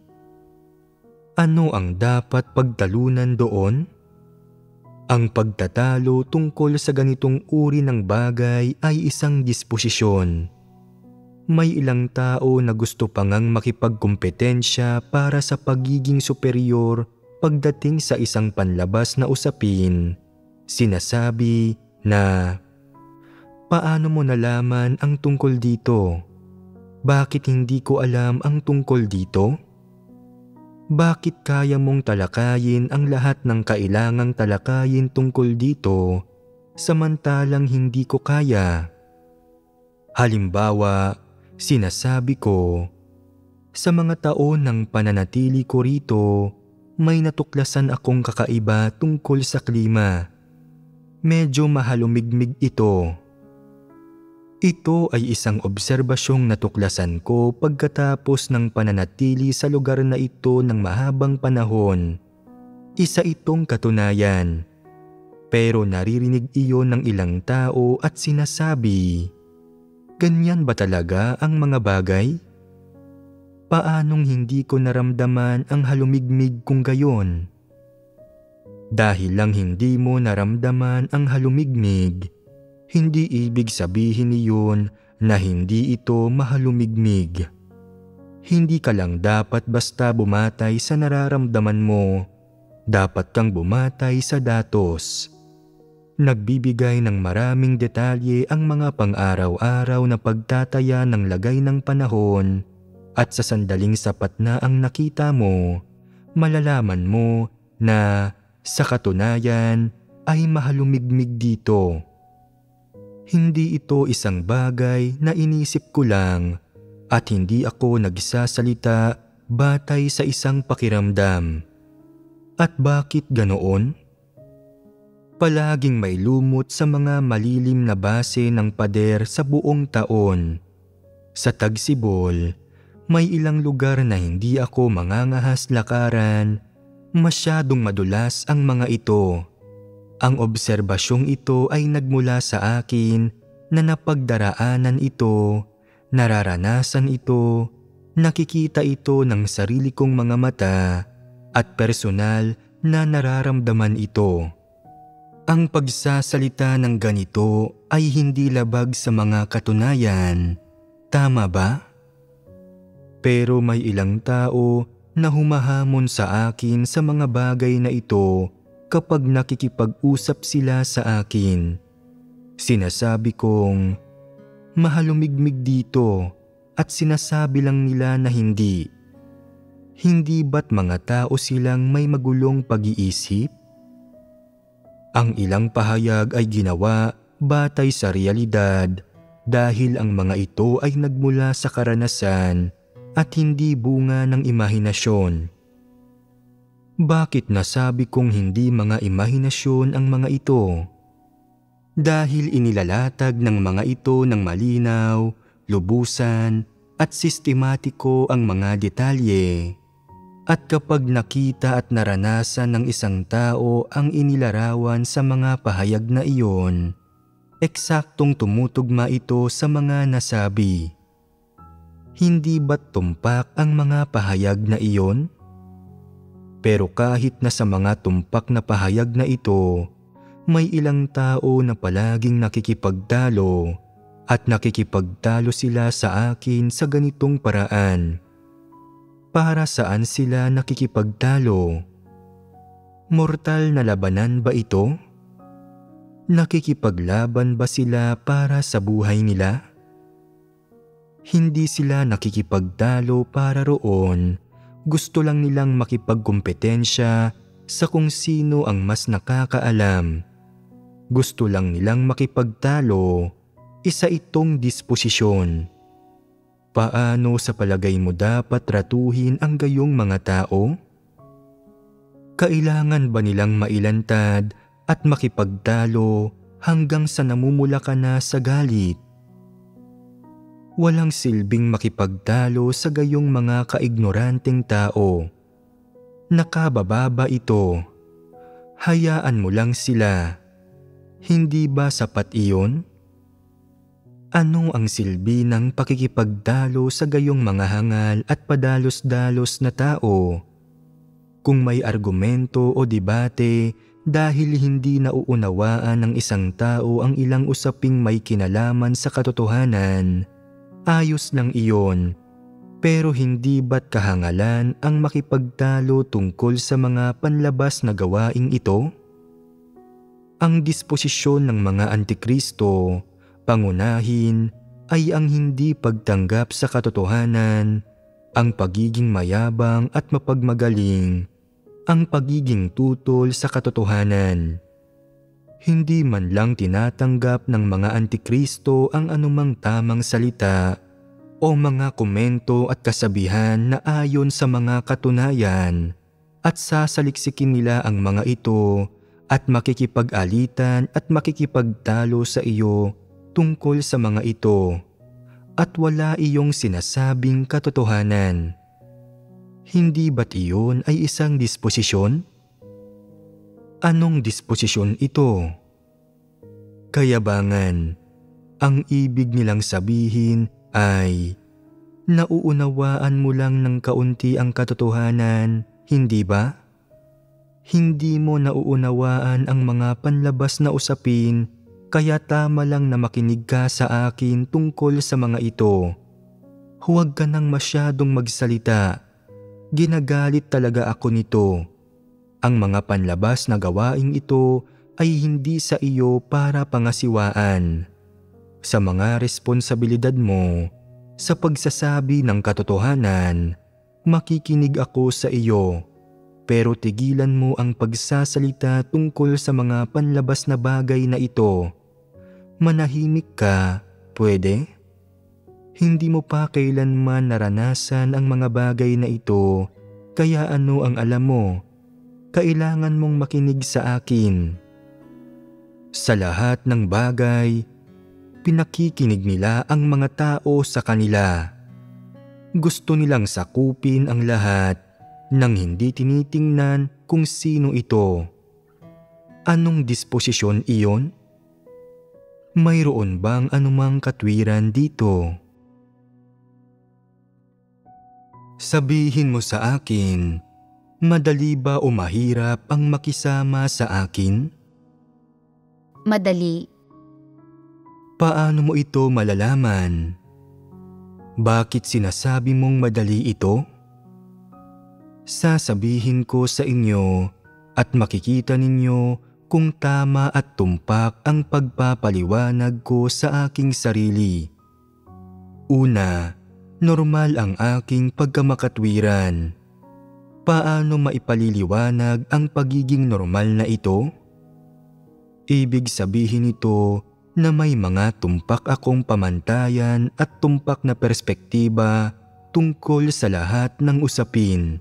Ano ang dapat pagtalunan doon? Ang pagtatalo tungkol sa ganitong uri ng bagay ay isang disposisyon. May ilang tao na gusto pang ngang makipagkumpetensya para sa pagiging superior pagdating sa isang panlabas na usapin. Sinasabi na, "Paano mo nalaman ang tungkol dito? Bakit hindi ko alam ang tungkol dito? Bakit kaya mong talakayin ang lahat ng kailangang talakayin tungkol dito, samantalang hindi ko kaya?" Halimbawa, sinasabi ko, sa mga taon ng pananatili ko rito, may natuklasan akong kakaiba tungkol sa klima. Medyo mahalumigmig ito. Ito ay isang obserbasyong natuklasan ko pagkatapos ng pananatili sa lugar na ito ng mahabang panahon. Isa itong katunayan. Pero naririnig iyon ng ilang tao at sinasabi, "Ganyan ba talaga ang mga bagay? Paanong hindi ko naramdaman ang halumigmig kung gayon?" Dahil lang hindi mo naramdaman ang halumigmig, hindi ibig sabihin niyon na hindi ito mahalumigmig. Hindi ka lang dapat basta bumatay sa nararamdaman mo. Dapat kang bumatay sa datos. Nagbibigay ng maraming detalye ang mga pang-araw-araw na pagtataya ng lagay ng panahon, at sa sandaling sapat na ang nakita mo, malalaman mo na sa katunayan ay mahalumigmig dito. Hindi ito isang bagay na inisip ko lang at hindi ako nagsasalita batay sa isang pakiramdam. At bakit ganoon? Palaging may lumot sa mga malilim na base ng pader sa buong taon. Sa Tagsibol, may ilang lugar na hindi ako mangangahas lakaran, masyadong madulas ang mga ito. Ang obserbasyong ito ay nagmula sa akin na napagdaraanan ito, nararanasan ito, nakikita ito ng sarili kong mga mata at personal na nararamdaman ito. Ang pagsasalita ng ganito ay hindi labag sa mga katunayan. Tama ba? Pero may ilang tao na humahamon sa akin sa mga bagay na ito kapag nakikipag-usap sila sa akin. Sinasabi kong, "Mahalumigmig dito," at sinasabi lang nila na hindi. Hindi ba't mga tao silang may magulong pag-iisip? Ang ilang pahayag ay ginawa batay sa realidad dahil ang mga ito ay nagmula sa karanasan at hindi bunga ng imahinasyon. Bakit nasabi kong hindi mga imahinasyon ang mga ito? Dahil inilalatag ng mga ito ng malinaw, lubusan at sistematiko ang mga detalye. At kapag nakita at naranasan ng isang tao ang inilarawan sa mga pahayag na iyon, eksaktong tumutugma ito sa mga nasabi. Hindi ba't tumpak ang mga pahayag na iyon? Pero kahit na sa mga tumpak na pahayag na ito, may ilang tao na palaging nakikipagtalo at nakikipagtalo sila sa akin sa ganitong paraan. Para saan sila nakikipagtalo? Mortal na labanan ba ito? Nakikipaglaban ba sila para sa buhay nila? Hindi sila nakikipagtalo para roon, Gusto lang nilang makipagkumpetensya sa kung sino ang mas nakakaalam. Gusto lang nilang makipagtalo. Isa itong disposisyon. Paano sa palagay mo dapat tratuhin ang gayong mga tao? Kailangan ba nilang mailantad at makipagtalo hanggang sa namumula ka na sa galit? Walang silbing makipagtalo sa gayong mga kaignoranteng tao. Nakabababa ito. Hayaan mo lang sila. Hindi ba sapat iyon? Ano ang silbi ng pakikipagtalo sa gayong mga hangal at padalos-dalos na tao? Kung may argumento o debate dahil hindi nauunawaan ng isang tao ang ilang usaping may kinalaman sa katotohanan, ayos lang iyon. Pero hindi ba't kahangalan ang makipagtalo tungkol sa mga panlabas na gawaing ito? Ang disposisyon ng mga antikristo, pangunahin, ay ang hindi pagtanggap sa katotohanan, ang pagiging mayabang at mapagmagaling, ang pagiging tutol sa katotohanan. Hindi man lang tinatanggap ng mga antikristo ang anumang tamang salita o mga komento at kasabihan na ayon sa mga katunayan, at sasaliksikin nila ang mga ito at makikipag-alitan at makikipagtalo sa iyo tungkol sa mga ito, at wala iyong sinasabing katotohanan. Hindi ba't iyon ay isang disposisyon? Anong disposisyon ito? Kayabangan. Ang ibig nilang sabihin ay nauunawaan mo lang ng kaunti ang katotohanan, hindi ba? Hindi mo nauunawaan ang mga panlabas na usapin, kaya tama lang na makinig ka sa akin tungkol sa mga ito. Huwag ka nang masyadong magsalita. Ginagalit talaga ako nito. Ang mga panlabas na gawaing ito ay hindi sa iyo para pangasiwaan. Sa mga responsibilidad mo, sa pagsasabi ng katotohanan, makikinig ako sa iyo. Pero tigilan mo ang pagsasalita tungkol sa mga panlabas na bagay na ito. Manahimik ka, pwede? Hindi mo pa kailanman naranasan ang mga bagay na ito, kaya ano ang alam mo? Kailangan mong makinig sa akin. Sa lahat ng bagay, pinakikinig nila ang mga tao sa kanila. Gusto nilang sakupin ang lahat nang hindi tinitingnan kung sino ito. Anong disposisyon iyon? Mayroon bang anumang katwiran dito? Sabihin mo sa akin, madali ba o mahirap ang makisama sa akin? Madali. Paano mo ito malalaman? Bakit sinasabi mong madali ito? Sasabihin ko sa inyo at makikita ninyo kung tama at tumpak ang pagpapaliwanag ko sa aking sarili. Una, normal ang aking pagkamakatwiran. Paano maipaliliwanag ang pagiging normal na ito? Ibig sabihin nito na may mga tumpak akong pamantayan at tumpak na perspektiba tungkol sa lahat ng usapin.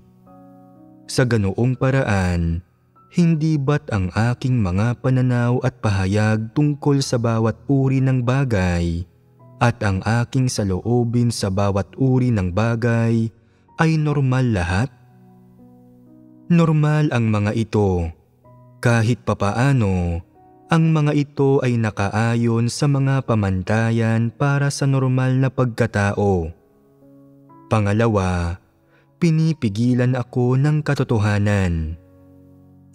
Sa ganoong paraan, hindi ba't ang aking mga pananaw at pahayag tungkol sa bawat uri ng bagay at ang aking saloobin sa bawat uri ng bagay ay normal lahat? Normal ang mga ito. Kahit papaano, ang mga ito ay nakaayon sa mga pamantayan para sa normal na pagkatao. Pangalawa, pinipigilan ako ng katotohanan.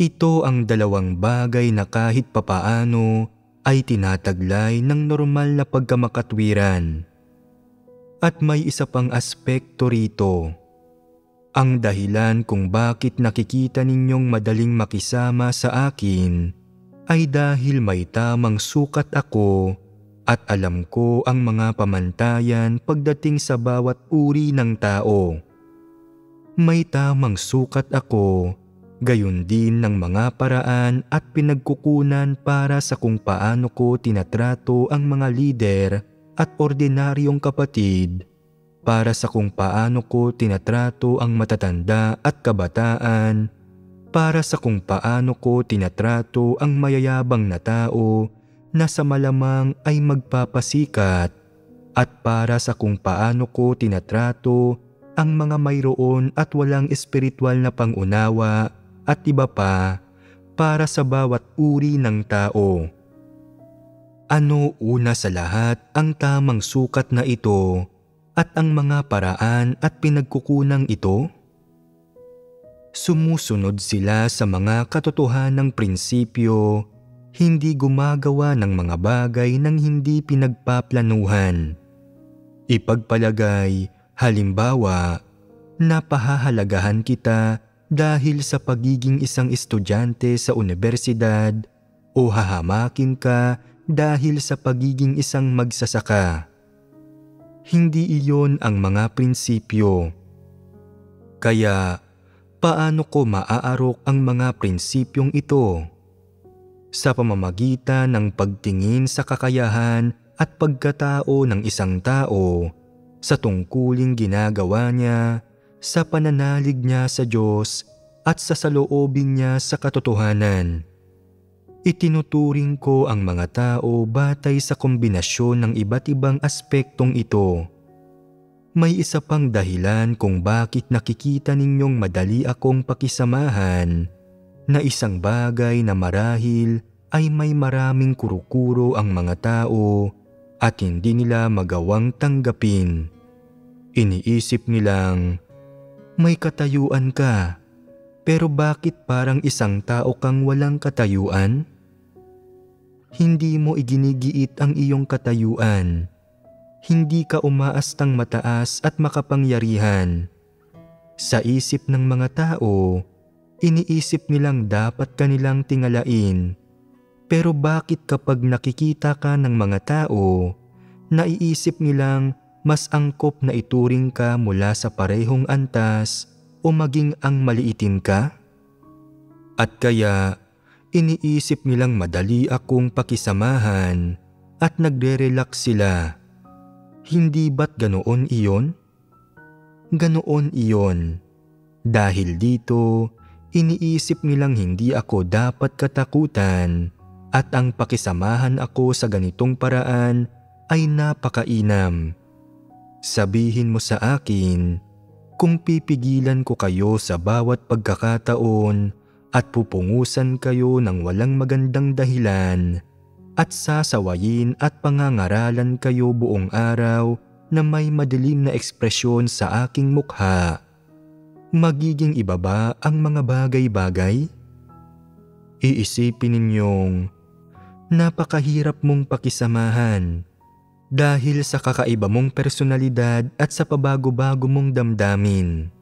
Ito ang dalawang bagay na kahit papaano ay tinataglay ng normal na pagkamakatwiran. At may isa pang aspekto rito. Ang dahilan kung bakit nakikita ninyong madaling makisama sa akin ay dahil may tamang sukat ako at alam ko ang mga pamantayan pagdating sa bawat uri ng tao. May tamang sukat ako, gayon din ng mga paraan at pinagkukunan para sa kung paano ko tinatrato ang mga lider at ordinaryong kapatid, para sa kung paano ko tinatrato ang matatanda at kabataan, para sa kung paano ko tinatrato ang mayayabang na tao na sa malamang ay magpapasikat, at para sa kung paano ko tinatrato ang mga mayroon at walang espiritual na pangunawa at iba pa para sa bawat uri ng tao. Ano una sa lahat ang tamang sukat na ito at ang mga paraan at pinagkukunang ito? Sumusunod sila sa mga katotohanang prinsipyo, hindi gumagawa ng mga bagay ng hindi pinagpaplanuhan. Ipagpalagay, halimbawa, napahahalagahan kita dahil sa pagiging isang estudyante sa universidad o hahamakin ka dahil sa pagiging isang magsasaka. Hindi iyon ang mga prinsipyo. Kaya, paano ko maaarok ang mga prinsipyong ito? Sa pamamagitan ng pagtingin sa kakayahan at pagkatao ng isang tao, sa tungkuling ginagawa niya, sa pananalig niya sa Diyos at sa saloobin niya sa katotohanan. Itinuturing ko ang mga tao batay sa kombinasyon ng iba't ibang aspektong ito. May isa pang dahilan kung bakit nakikita ninyong madali akong pakisamahan, na isang bagay na marahil ay may maraming kurukuro ang mga tao at hindi nila magawang tanggapin. Iniisip nilang, may katayuan ka, pero bakit parang isang tao kang walang katayuan? Hindi mo iginigiit ang iyong katayuan. Hindi ka umaastang mataas at makapangyarihan. Sa isip ng mga tao, iniisip nilang dapat kanilang tingalain. Pero bakit kapag nakikita ka ng mga tao, naiisip nilang mas angkop na ituring ka mula sa parehong antas o maging ang maliitin ka? At kaya, iniisip nilang madali akong pakisamahan at nagre-relax sila. Hindi ba't ganoon iyon? Ganoon iyon. Dahil dito, iniisip nilang hindi ako dapat katakutan at ang pakisamahan ako sa ganitong paraan ay napakainam. Sabihin mo sa akin, kung pipigilan ko kayo sa bawat pagkakataon at pupungusan kayo ng walang magandang dahilan at sasawayin at pangangaralan kayo buong araw na may madilim na ekspresyon sa aking mukha, magiging iba ba ang mga bagay-bagay? Iisipin ninyong, napakahirap mong pakisamahan dahil sa kakaiba mong personalidad at sa pabago-bago mong damdamin.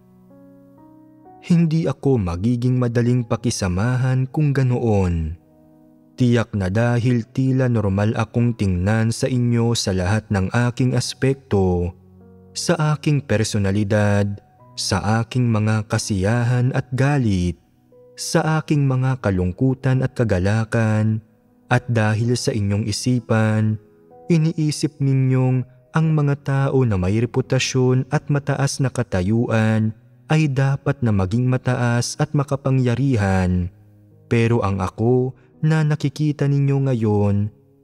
Hindi ako magiging madaling pakisamahan kung ganoon. Tiyak na dahil tila normal akong tingnan sa inyo sa lahat ng aking aspekto, sa aking personalidad, sa aking mga kasiyahan at galit, sa aking mga kalungkutan at kagalakan, at dahil sa inyong isipan, iniisip ninyong ang mga tao na may reputasyon at mataas na katayuan ay dapat na maging mataas at makapangyarihan, pero ang ako na nakikita ninyo ngayon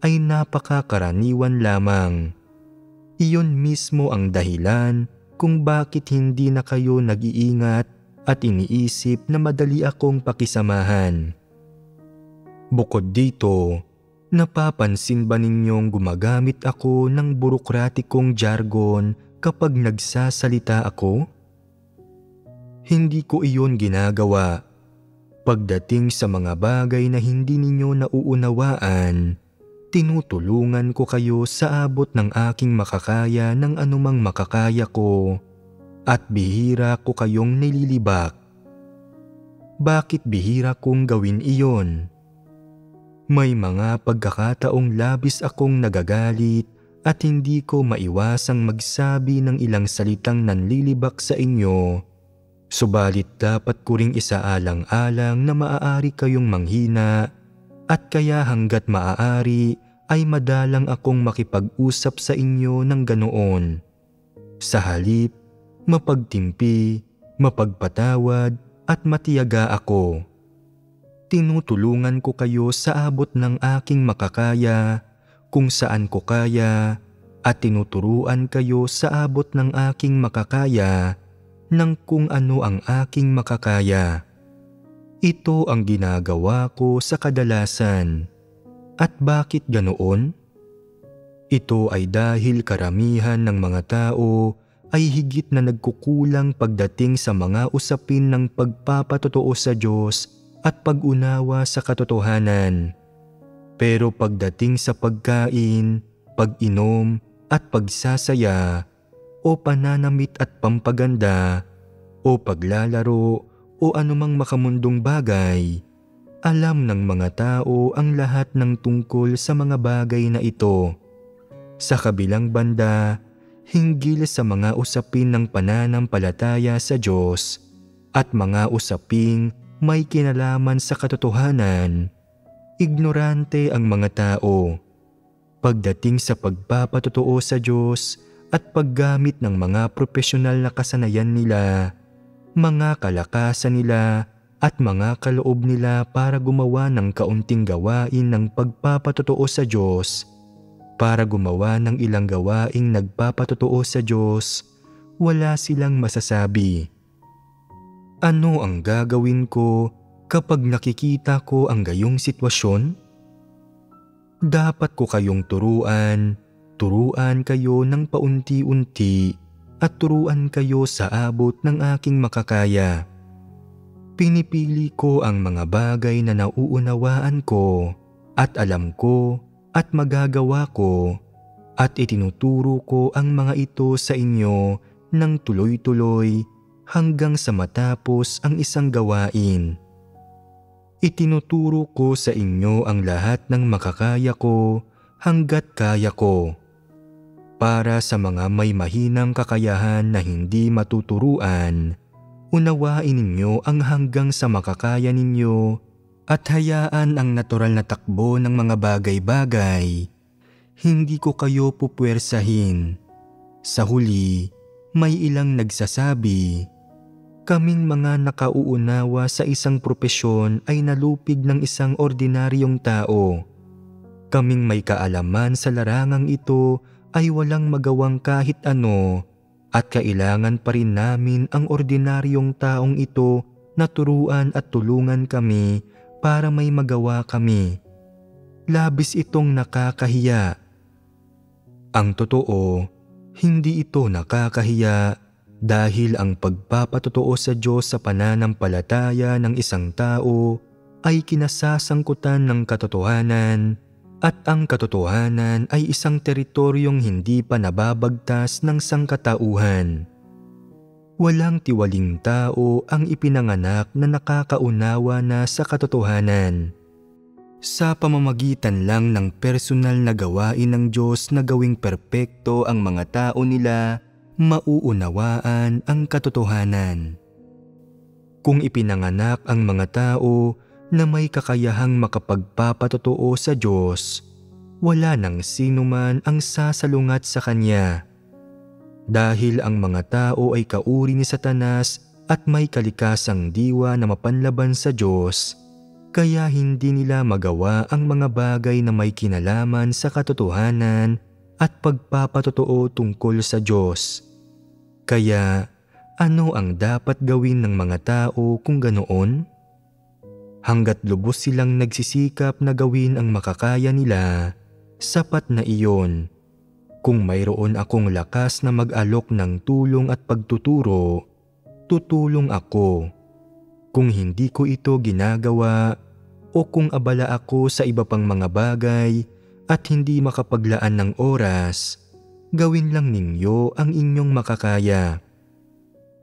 ay napakakaraniwan lamang. Iyon mismo ang dahilan kung bakit hindi na kayo nag-iingat at iniisip na madali akong pakisamahan. Bukod dito, napapansin ba ninyong gumagamit ako ng burokratikong jargon kapag nagsasalita ako? Hindi ko iyon ginagawa. Pagdating sa mga bagay na hindi ninyo nauunawaan, tinutulungan ko kayo sa abot ng aking makakaya ng anumang makakaya ko at bihira ko kayong nililibak. Bakit bihira kong gawin iyon? May mga pagkakataong labis akong nagagalit at hindi ko maiwasang magsabi ng ilang salitang nanlilibak sa inyo, Subalit dapat ko ring isaalang-alang na maaari kayong manghina at kaya hanggat maaari ay madalang akong makipag-usap sa inyo ng ganoon. Sa halip, mapagtimpi, mapagpatawad at matiyaga ako. Tinutulungan ko kayo sa abot ng aking makakaya kung saan ko kaya at tinuturuan kayo sa abot ng aking makakaya ng kung ano ang aking makakaya. Ito ang ginagawa ko sa kadalasan. At bakit ganoon? Ito ay dahil karamihan ng mga tao ay higit na nagkukulang pagdating sa mga usapin ng pagpapatotoo sa Diyos at pag-unawa sa katotohanan. Pero pagdating sa pagkain, pag-inom at pagsasaya o pananamit at pampaganda o paglalaro o anumang makamundong bagay, alam ng mga tao ang lahat ng tungkol sa mga bagay na ito. Sa kabilang banda, hinggil sa mga usapin ng pananampalataya sa Diyos at mga usaping may kinalaman sa katotohanan, ignorante ang mga tao. Pagdating sa pagpapatotoo sa Diyos at paggamit ng mga profesional na kasanayan nila, mga kalakasan nila at mga kaloob nila para gumawa ng kaunting gawain ng pagpapatotoo sa Diyos, para gumawa ng ilang gawaing nagpapatotoo sa Diyos, wala silang masasabi. Ano ang gagawin ko kapag nakikita ko ang gayong sitwasyon? Dapat ko kayong turuan kayo ng paunti-unti at turuan kayo sa abot ng aking makakaya. Pinipili ko ang mga bagay na nauunawaan ko at alam ko at magagawa ko at itinuturo ko ang mga ito sa inyo ng tuloy-tuloy hanggang sa matapos ang isang gawain. Itinuturo ko sa inyo ang lahat ng makakaya ko hanggat kaya ko. Para sa mga may mahinang kakayahan na hindi matuturuan, unawain ninyo ang hanggang sa makakaya ninyo at hayaan ang natural na takbo ng mga bagay-bagay. Hindi ko kayo pupuwersahin. Sa huli, may ilang nagsasabi, kaming mga nakauunawa sa isang propesyon ay nalupig ng isang ordinaryong tao. Kaming may kaalaman sa larangang ito ay walang magawang kahit ano at kailangan pa rin namin ang ordinaryong taong ito na turuan at tulungan kami para may magawa kami. Labis itong nakakahiya. Ang totoo, hindi ito nakakahiya dahil ang pagpapatotoo sa Diyos sa pananampalataya ng isang tao ay kinasasangkutan ng katotohanan at ang katotohanan ay isang teritoryong hindi pa nababagtas ng sangkatauhan. Walang tiwaling tao ang ipinanganak na nakakaunawa na sa katotohanan. Sa pamamagitan lang ng personal na gawain ng Diyos na gawing perpekto ang mga tao nila, mauunawaan ang katotohanan. Kung ipinanganak ang mga tao na may kakayahang makapagpapatotoo sa Diyos, wala nang sino man ang sasalungat sa Kanya. Dahil ang mga tao ay kauri ni Satanas at may kalikasang diwa na mapanlaban sa Diyos, kaya hindi nila magawa ang mga bagay na may kinalaman sa katotohanan at pagpapatotoo tungkol sa Diyos. Kaya, ano ang dapat gawin ng mga tao kung ganoon? Hanggat lubos silang nagsisikap na gawin ang makakaya nila, sapat na iyon. Kung mayroon akong lakas na mag-alok ng tulong at pagtuturo, tutulong ako. Kung hindi ko ito ginagawa o kung abala ako sa iba pang mga bagay at hindi makapaglaan ng oras, gawin lang ninyo ang inyong makakaya.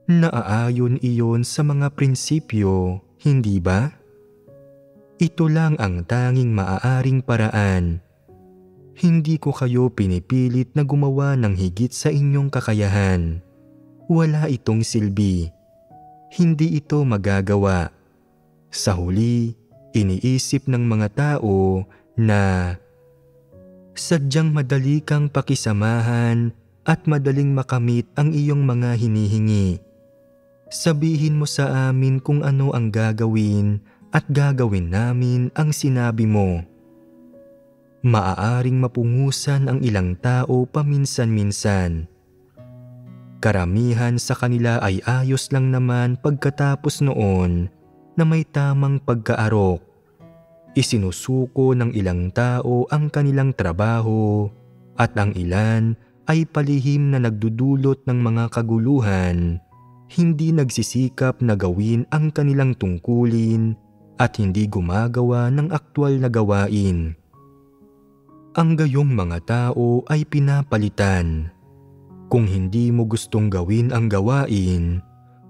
Naaayon iyon sa mga prinsipyo, hindi ba? Ito lang ang tanging maaaring paraan. Hindi ko kayo pinipilit na gumawa ng higit sa inyong kakayahan. Wala itong silbi. hindi ito magagawa. Sa huli, iniisip ng mga tao na sadyang madali kang pakisamahan at madaling makamit ang iyong mga hinihingi. Sabihin mo sa amin kung ano ang gagawin at gagawin namin ang sinabi mo. Maaaring mapungusan ang ilang tao paminsan-minsan. Karamihan sa kanila ay ayos lang naman pagkatapos noon na may tamang pagkaarok. Isinusuko ng ilang tao ang kanilang trabaho at ang ilan ay palihim na nagdudulot ng mga kaguluhan, hindi nagsisikap na gawin ang kanilang tungkulin at hindi gumagawa ng aktwal na gawain. Ang gayong mga tao ay pinapalitan. Kung hindi mo gustong gawin ang gawain,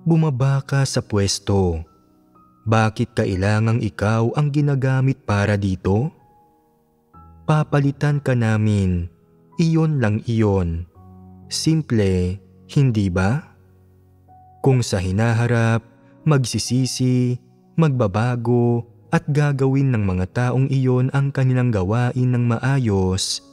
bumaba ka sa pwesto. Bakit kailangang ikaw ang ginagamit para dito? Papalitan ka namin. Iyon lang iyon. Simple, hindi ba? Kung sa hinaharap, magsisisi, magbabago at gagawin ng mga taong iyon ang kanilang gawain ng maayos,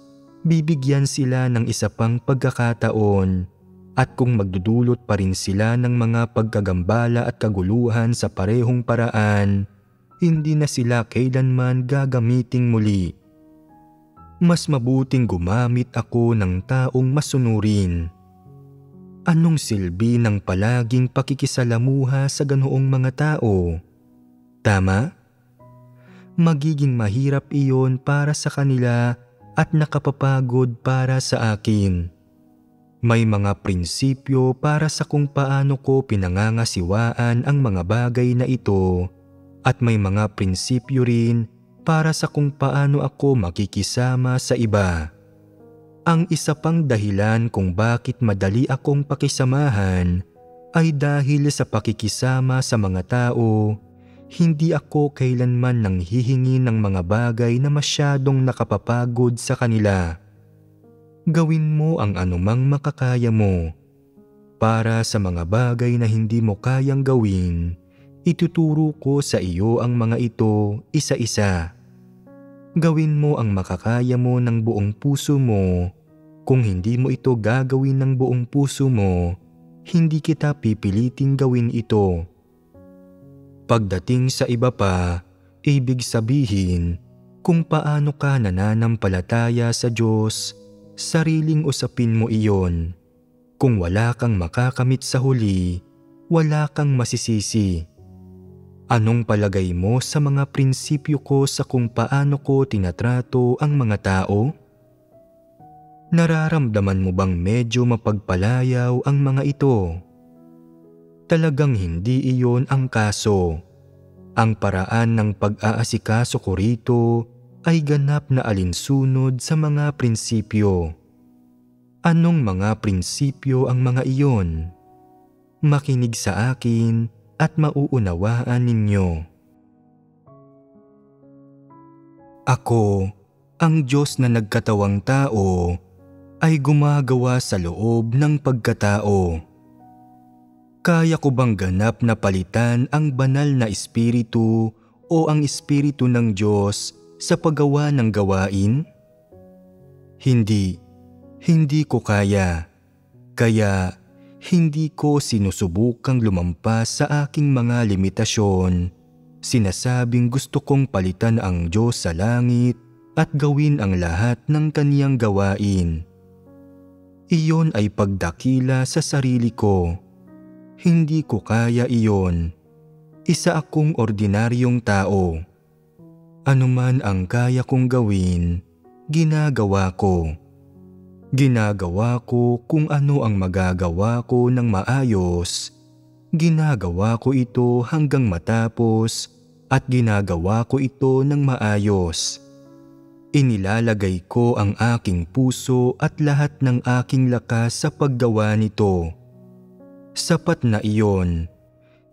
bibigyan sila ng isa pang pagkakataon at kung magdudulot pa rin sila ng mga pagkagambala at kaguluhan sa parehong paraan, hindi na sila kailanman gagamiting muli. Mas mabuting gumamit ako ng taong masunurin. Anong silbi ng palaging pakikisalamuha sa ganoong mga tao? Tama? Magiging mahirap iyon para sa kanila at nakapapagod para sa akin. May mga prinsipyo para sa kung paano ko pinangangasiwaan ang mga bagay na ito at may mga prinsipyo rin para sa kung paano ako makikisama sa iba. Ang isa pang dahilan kung bakit madali akong pakisamahan ay dahil sa pakikisama sa mga tao, hindi ako kailanman nanghihingi ng mga bagay na masyadong nakapapagod sa kanila. Gawin mo ang anumang makakaya mo. Para sa mga bagay na hindi mo kayang gawin, ituturo ko sa iyo ang mga ito isa-isa. Gawin mo ang makakaya mo ng buong puso mo. Kung hindi mo ito gagawin ng buong puso mo, hindi kita pipiliting gawin ito. Pagdating sa iba pa, ibig sabihin, kung paano ka nananampalataya sa Diyos, sariling usapin mo iyon. Kung wala kang makakamit sa huli, wala kang masisisi. Anong palagay mo sa mga prinsipyo ko sa kung paano ko tinatrato ang mga tao? Nararamdaman mo bang medyo mapagpalayaw ang mga ito? Talagang hindi iyon ang kaso. Ang paraan ng pag-aasikaso ko rito ay ganap na alinsunod sa mga prinsipyo. Anong mga prinsipyo ang mga iyon? Makinig sa akin at mauunawaan ninyo. Ako, ang Diyos na nagkatawang tao, ay gumagawa sa loob ng pagkatao. Kaya ko bang ganap na palitan ang banal na espiritu o ang espiritu ng Diyos sa paggawa ng gawain? Hindi ko kaya. Kaya hindi ko sinusubukang lumampas sa aking mga limitasyon. Sinasabing gusto kong palitan ang Diyos sa langit at gawin ang lahat ng kaniyang gawain. Iyon ay pagdakila sa sarili ko. Hindi ko kaya iyon. Isa akong ordinaryong tao. Anuman ang kaya kong gawin, ginagawa ko. Ginagawa ko kung ano ang magagawa ko ng maayos. Ginagawa ko ito hanggang matapos at ginagawa ko ito ng maayos. Inilalagay ko ang aking puso at lahat ng aking lakas sa paggawa nito. Sapat na iyon.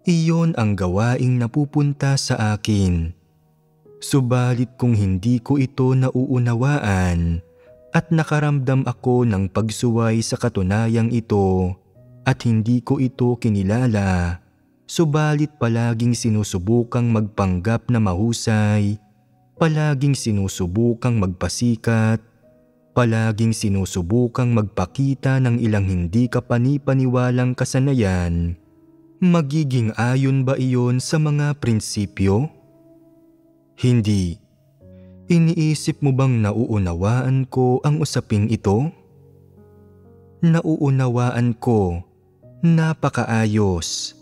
Iyon ang gawaing napupunta sa akin. Subalit kung hindi ko ito nauunawaan, at nakaramdam ako ng pagsuway sa katunayang ito at hindi ko ito kinilala, subalit palaging sinusubukang magpanggap na mahusay, palaging sinusubukang magpasikat, palaging sinusubukang magpakita ng ilang hindi kapani-paniwalang kasanayan, magiging ayon ba iyon sa mga prinsipyo? Hindi. Iniisip mo bang nauunawaan ko ang usaping ito? Nauunawaan ko, napakaayos.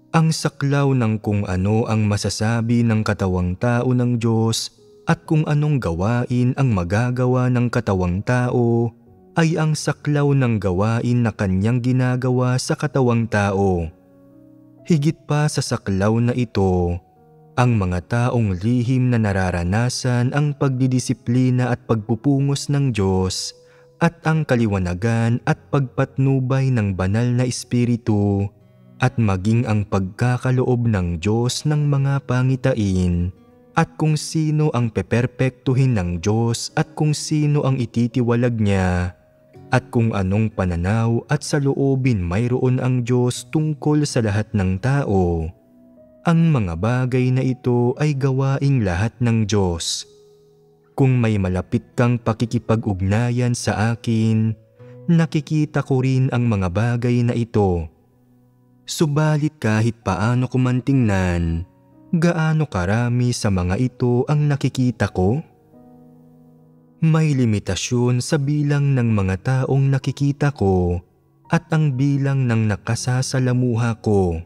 Ang saklaw ng kung ano ang masasabi ng katawang tao ng Diyos at kung anong gawain ang magagawa ng katawang tao ay ang saklaw ng gawain na kanyang ginagawa sa katawang tao. Higit pa sa saklaw na ito, ang mga taong lihim na nararanasan ang pagdidisiplina at pagpupungos ng Diyos at ang kaliwanagan at pagpatnubay ng banal na espiritu at maging ang pagkakaloob ng Diyos ng mga pangitain at kung sino ang peperpektuhin ng Diyos at kung sino ang ititiwalag niya at kung anong pananaw at saloobin mayroon ang Diyos tungkol sa lahat ng tao. Ang mga bagay na ito ay gawaing lahat ng Diyos. Kung may malapit kang pakikipag-ugnayan sa akin, nakikita ko rin ang mga bagay na ito. Subalit kahit paano ko man tingnan, gaano karami sa mga ito ang nakikita ko? May limitasyon sa bilang ng mga taong nakikita ko at ang bilang ng nakasasalamuha ko.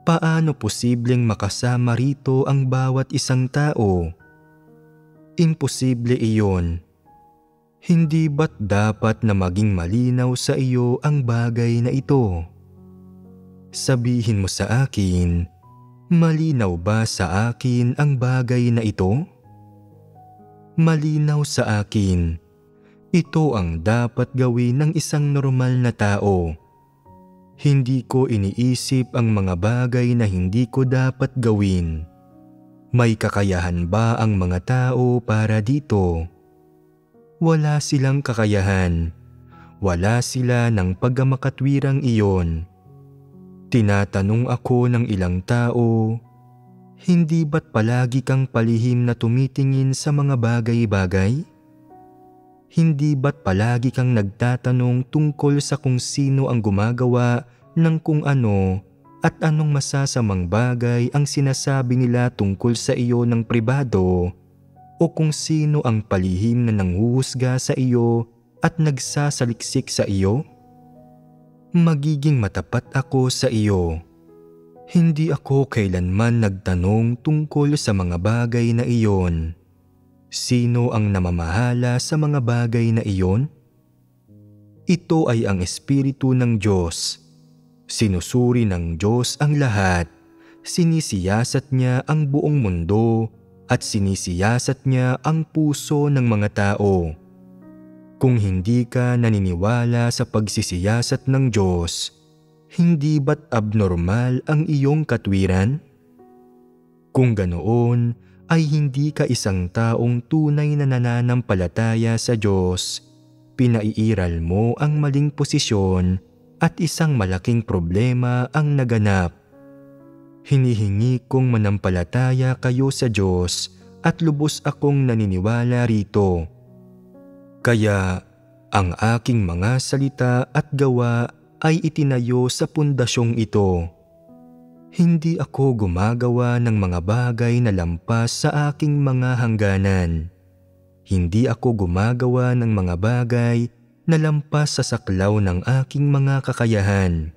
Paano posibleng makasama rito ang bawat isang tao? Imposible iyon. Hindi ba't dapat na maging malinaw sa iyo ang bagay na ito? Sabihin mo sa akin, malinaw ba sa akin ang bagay na ito? Malinaw sa akin. Ito ang dapat gawin ng isang normal na tao. Hindi ko iniisip ang mga bagay na hindi ko dapat gawin. May kakayahan ba ang mga tao para dito? Wala silang kakayahan. Wala sila ng pagkamakatwirang iyon. Tinatanong ako ng ilang tao, hindi ba't palagi kang palihim na tumitingin sa mga bagay-bagay? Hindi ba't palagi kang nagtatanong tungkol sa kung sino ang gumagawa ng kung ano at anong masasamang bagay ang sinasabi nila tungkol sa iyo ng pribado o kung sino ang palihim na nanghuhusga sa iyo at nagsasaliksik sa iyo? Magiging matapat ako sa iyo. Hindi ako kailanman nagtanong tungkol sa mga bagay na iyon. Sino ang namamahala sa mga bagay na iyon? Ito ay ang Espiritu ng Diyos. Sinusuri ng Diyos ang lahat. Sinisiyasat niya ang buong mundo at sinisiyasat niya ang puso ng mga tao. Kung hindi ka naniniwala sa pagsisiyasat ng Diyos, hindi ba't abnormal ang iyong katwiran? Kung ganoon, ay hindi ka isang taong tunay na nananampalataya sa Diyos. Pinaiiral mo ang maling posisyon at isang malaking problema ang naganap. Hinihingi kong manampalataya kayo sa Diyos at lubos akong naniniwala rito. Kaya ang aking mga salita at gawa ay itinayo sa pundasyong ito. Hindi ako gumagawa ng mga bagay na lampas sa aking mga hangganan. Hindi ako gumagawa ng mga bagay na lampas sa saklaw ng aking mga kakayahan.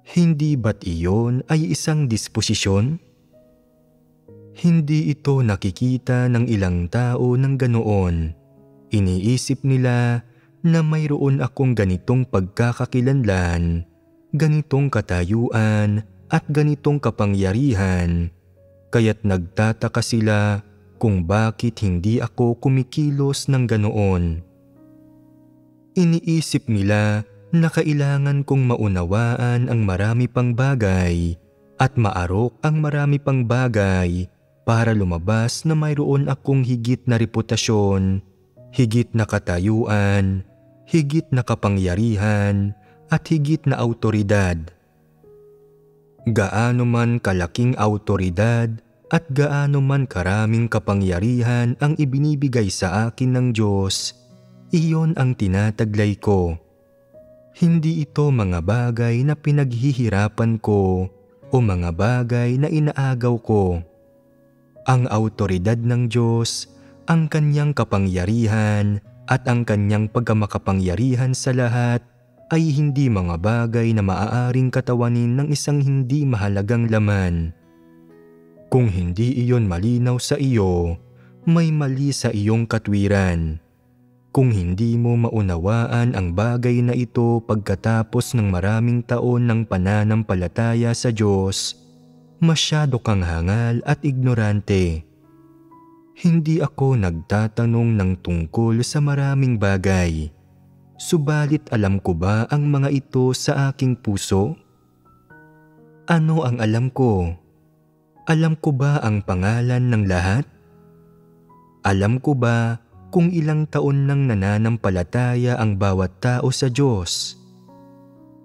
Hindi ba't iyon ay isang disposisyon? Hindi ito nakikita ng ilang tao ng ganoon. Iniisip nila na mayroon akong ganitong pagkakakilanlan, ganitong katayuan, at ganitong kapangyarihan, kaya't nagtataka sila kung bakit hindi ako kumikilos ng ganoon. Iniisip nila na kailangan kong maunawaan ang marami pang bagay at maarok ang marami pang bagay para lumabas na mayroon akong higit na reputasyon, higit na katayuan, higit na kapangyarihan, at higit na awtoridad. Gaano man kalaking awtoridad at gaano man karaming kapangyarihan ang ibinibigay sa akin ng Diyos, iyon ang tinataglay ko. Hindi ito mga bagay na pinaghihirapan ko o mga bagay na inaagaw ko. Ang awtoridad ng Diyos, ang kanyang kapangyarihan at ang kanyang pagkamakapangyarihan sa lahat ay hindi mga bagay na maaaring katawanin ng isang hindi mahalagang laman. Kung hindi iyon malinaw sa iyo, may mali sa iyong katwiran. Kung hindi mo maunawaan ang bagay na ito pagkatapos ng maraming taon ng pananampalataya sa Diyos, masyado kang hangal at ignorante. Hindi ako nagtatanong ng tungkol sa maraming bagay. Subalit alam ko ba ang mga ito sa aking puso? Ano ang alam ko? Alam ko ba ang pangalan ng lahat? Alam ko ba kung ilang taon nang nananampalataya ang bawat tao sa Diyos?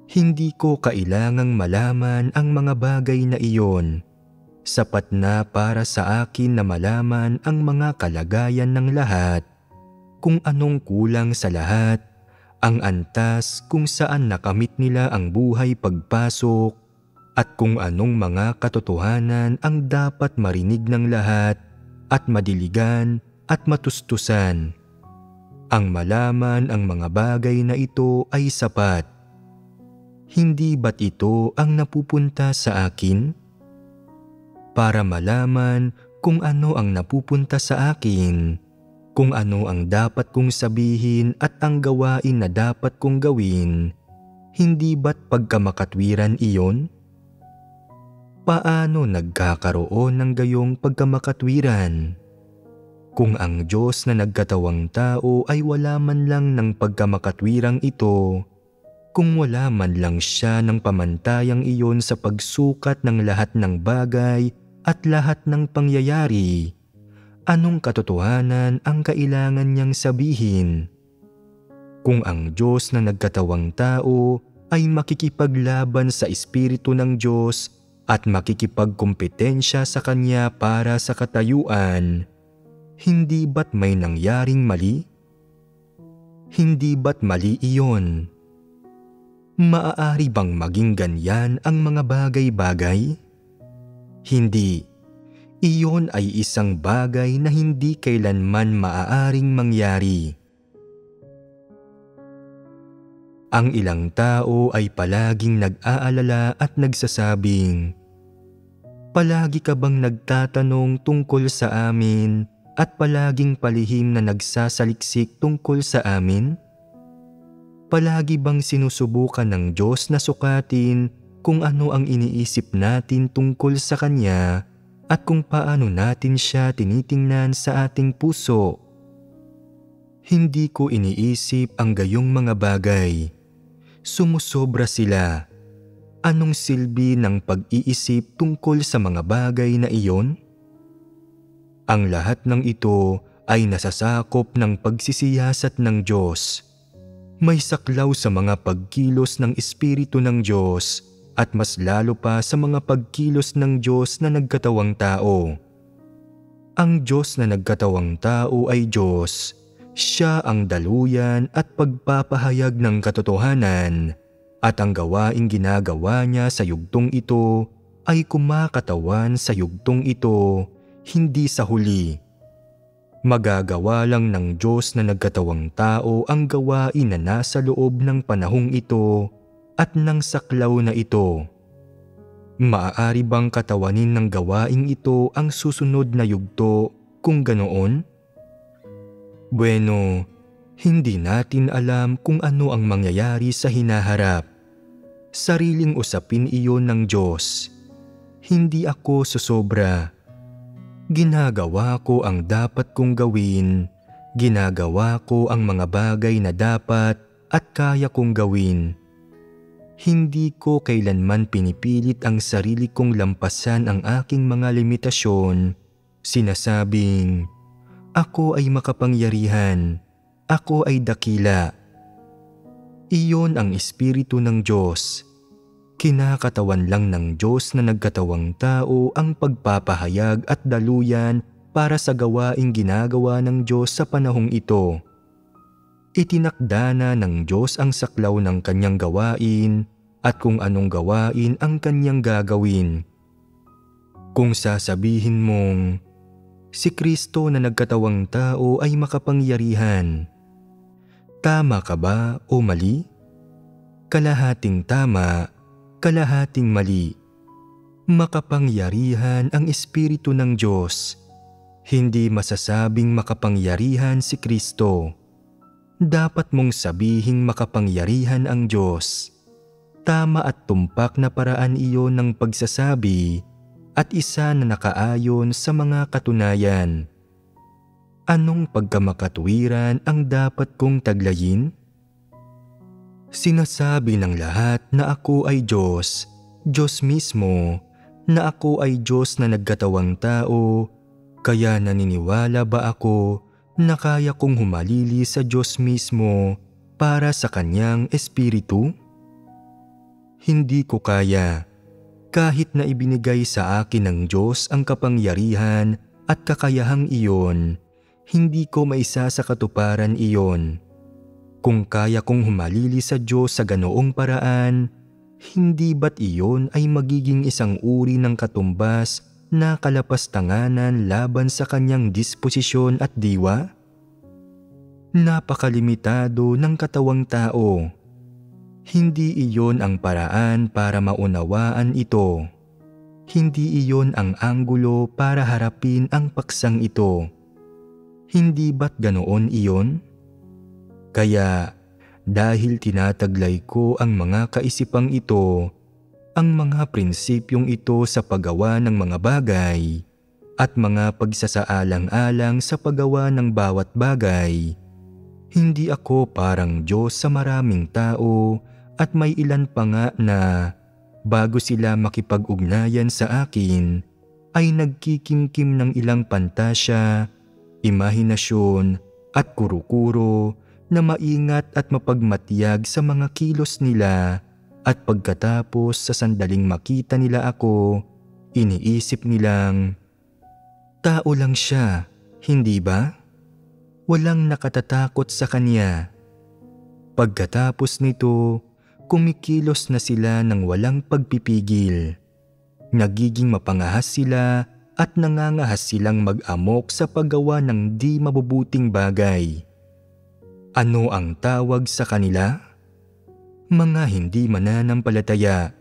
Hindi ko kailangang malaman ang mga bagay na iyon. Sapat na para sa akin na malaman ang mga kalagayan ng lahat, kung anong kulang sa lahat, ang antas kung saan nakamit nila ang buhay pagpasok, at kung anong mga katotohanan ang dapat marinig ng lahat at madiligan at matustusan. Ang malaman ang mga bagay na ito ay sapat. Hindi ba't ito ang napupunta sa akin? Para malaman kung ano ang napupunta sa akin, kung ano ang dapat kong sabihin at ang gawain na dapat kong gawin, hindi ba't pagkamakatwiran iyon? Paano nagkakaroon ng gayong pagkamakatwiran? Kung ang Diyos na nagkatawang tao ay wala man lang ng pagkamakatwirang ito, kung wala man lang siya ng pamantayang iyon sa pagsukat ng lahat ng bagay at lahat ng pangyayari, anong katotohanan ang kailangan niyang sabihin? Kung ang Diyos na nagkatawang tao ay makikipaglaban sa Espiritu ng Diyos at makikipagkompetensya sa Kanya para sa katayuan, hindi ba't may nangyaring mali? Hindi ba't mali iyon? Maaari bang maging ganyan ang mga bagay-bagay? Hindi. Iyon ay isang bagay na hindi kailanman maaaring mangyari. Ang ilang tao ay palaging nag-aalala at nagsasabing, "Palagi ka bang nagtatanong tungkol sa amin at palaging palihim na nagsasaliksik tungkol sa amin? Palagi bang sinusubukan ng Diyos na sukatin kung ano ang iniisip natin tungkol sa Kanya at kung paano natin siya tinitingnan sa ating puso?" Hindi ko iniisip ang gayong mga bagay. Sumusobra sila. Anong silbi ng pag-iisip tungkol sa mga bagay na iyon? Ang lahat ng ito ay nasasakop ng pagsisiyasat ng Diyos. May saklaw sa mga pagkilos ng Espiritu ng Diyos at mas lalo pa sa mga pagkilos ng Diyos na nagkatawang tao. Ang Diyos na nagkatawang tao ay Diyos. Siya ang daluyan at pagpapahayag ng katotohanan, at ang gawaing ginagawa niya sa yugtong ito ay kumakatawan sa yugtong ito, hindi sa huli. Magagawa lang ng Diyos na nagkatawang tao ang gawain na nasa loob ng panahong ito at ng saklaw na ito. Maaari bang katawanin ng gawaing ito ang susunod na yugto kung ganoon? Bueno, hindi natin alam kung ano ang mangyayari sa hinaharap. Sariling usapin iyon ng Diyos. Hindi ako susobra. Ginagawa ko ang dapat kong gawin. Ginagawa ko ang mga bagay na dapat at kaya kong gawin. Hindi ko kailanman pinipilit ang sarili kong lampasan ang aking mga limitasyon. Sinasabing, "Ako ay makapangyarihan. Ako ay dakila." Iyon ang Espiritu ng Diyos. Kinakatawan lang ng Diyos na nagkatawang tao ang pagpapahayag at daluyan para sa gawaing ginagawa ng Diyos sa panahong ito. Itinakda na ng Diyos ang saklaw ng kanyang gawain at kung anong gawain ang kanyang gagawin. Kung sasabihin mong, si Kristo na nagkatawang tao ay makapangyarihan, tama ka ba o mali? Kalahating tama, kalahating mali. Makapangyarihan ang Espiritu ng Diyos. Hindi masasabing makapangyarihan si Kristo. Dapat mong sabihing makapangyarihan ang Diyos. Tama at tumpak na paraan iyon ng pagsasabi at isa na nakaayon sa mga katunayan. Anong pagkamakatuwiran ang dapat kong taglayin? Sinasabi ng lahat na ako ay Diyos, Diyos mismo, na ako ay Diyos na nagkatawang tao, kaya naniniwala ba ako na kaya kong humalili sa Diyos mismo para sa Kanyang Espiritu? Hindi ko kaya. Kahit na ibinigay sa akin ng Diyos ang kapangyarihan at kakayahang iyon, hindi ko maisa sa katuparan iyon. Kung kaya kong humalili sa Diyos sa ganoong paraan, hindi ba't iyon ay magiging isang uri ng katumbas na kalapastanganan laban sa kanyang disposisyon at diwa? Napakalimitado ng katawang tao. Hindi iyon ang paraan para maunawaan ito. Hindi iyon ang anggulo para harapin ang paksang ito. Hindi ba't ganoon iyon? Kaya dahil tinataglay ko ang mga kaisipang ito, ang mga prinsipyong ito sa paggawa ng mga bagay at mga pagsasaalang-alang sa paggawa ng bawat bagay, hindi ako parang Diyos sa maraming tao at may ilan pa nga na bago sila makipag-ugnayan sa akin ay nagkikimkim ng ilang pantasya, imahinasyon at kuro-kuro na maingat at mapagmatiyag sa mga kilos nila at pagkatapos sa sandaling makita nila ako, iniisip nilang, tao lang siya, hindi ba? Walang nakatatakot sa kanya. Pagkatapos nito, kumikilos na sila ng walang pagpipigil. Nagiging mapangahas sila at nangangahas silang mag-amok sa paggawa ng di mabubuting bagay. Ano ang tawag sa kanila? Mga hindi mananampalataya.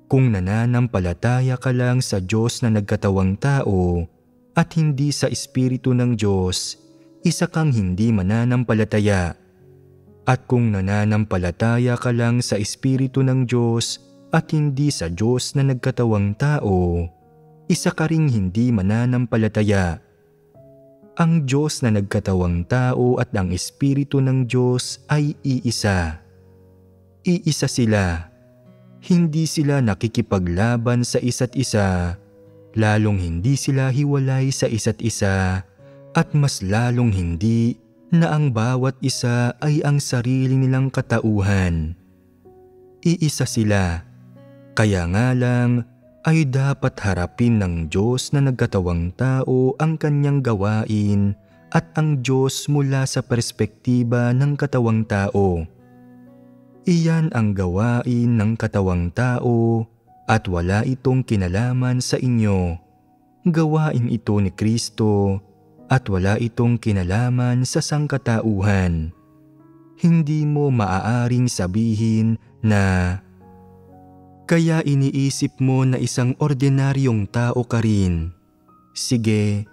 Kung nananampalataya ka lang sa Diyos na nagkatawang tao at hindi sa Espiritu ng Diyos, isa kang hindi mananampalataya. At kung nananampalataya ka lang sa Espiritu ng Diyos at hindi sa Diyos na nagkatawang tao, isa ka ring hindi mananampalataya. Ang Diyos na nagkatawang tao at ang Espiritu ng Diyos ay iisa. Iisa sila. Hindi sila nakikipaglaban sa isa't isa, lalong hindi sila hiwalay sa isa't isa, at mas lalong hindi na ang bawat isa ay ang sarili nilang katauhan. Iisa sila. Kaya nga lang, ay dapat harapin ng Diyos na nagkatawang tao ang kanyang gawain at ang Diyos mula sa perspektiba ng katawang tao. Iyan ang gawain ng katawang tao at wala itong kinalaman sa inyo. Gawain ito ni Kristo at wala itong kinalaman sa sangkatauhan. Hindi mo maaaring sabihin na kaya iniisip mo na isang ordinaryong tao ka rin. Sige,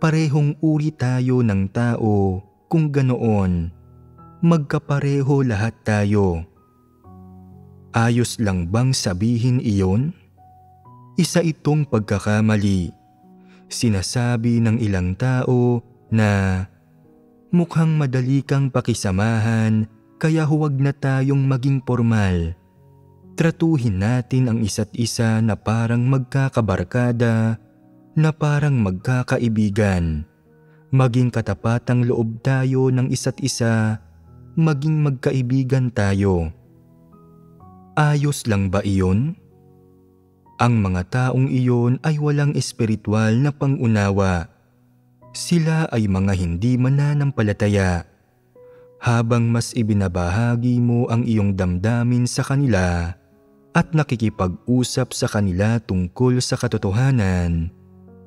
parehong uri tayo ng tao kung ganoon. Magkapareho lahat tayo. Ayos lang bang sabihin iyon? Isa itong pagkakamali. Sinasabi ng ilang tao na mukhang madali kang pakisamahan kaya huwag na tayong maging formal. Tratuhin natin ang isa't isa na parang magkakabarkada, na parang magkakaibigan. Maging katapatang loob tayo ng isa't isa, maging magkaibigan tayo. Ayos lang ba iyon? Ang mga taong iyon ay walang espiritual na pangunawa. Sila ay mga hindi mananampalataya. Habang mas ibinabahagi mo ang iyong damdamin sa kanila at nakikipag-usap sa kanila tungkol sa katotohanan,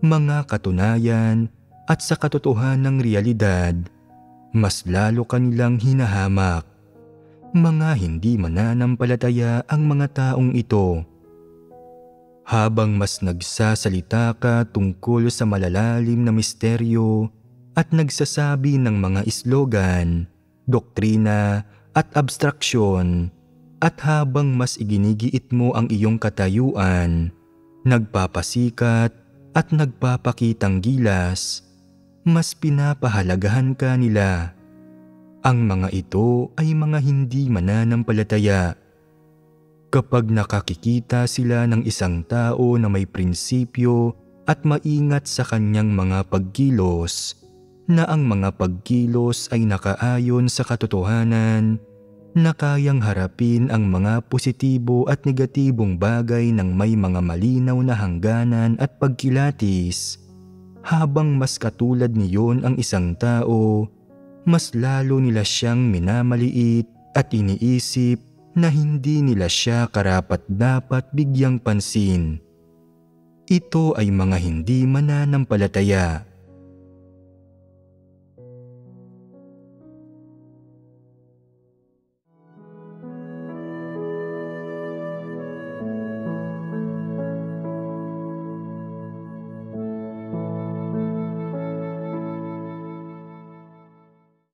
mga katunayan at sa katotohanang realidad, mas lalo kanilang hinahamak. Mga hindi mananampalataya ang mga taong ito. Habang mas nagsasalita ka tungkol sa malalalim na misteryo at nagsasabi ng mga slogan, doktrina at abstraksyon, at habang mas iginigiit mo ang iyong katayuan, nagpapasikat at nagpapakitang gilas, mas pinapahalagahan ka nila. Ang mga ito ay mga hindi mananampalataya. Kapag nakakikita sila ng isang tao na may prinsipyo at maingat sa kanyang mga pagkilos, na ang mga pagkilos ay nakaayon sa katotohanan, na kayang harapin ang mga positibo at negatibong bagay ng may mga malinaw na hangganan at pagkilatis, habang mas katulad niyon ang isang tao, mas lalo nila siyang minamaliit at iniisip na hindi nila siya karapat-dapat bigyang pansin. Ito ay mga hindi mananampalataya.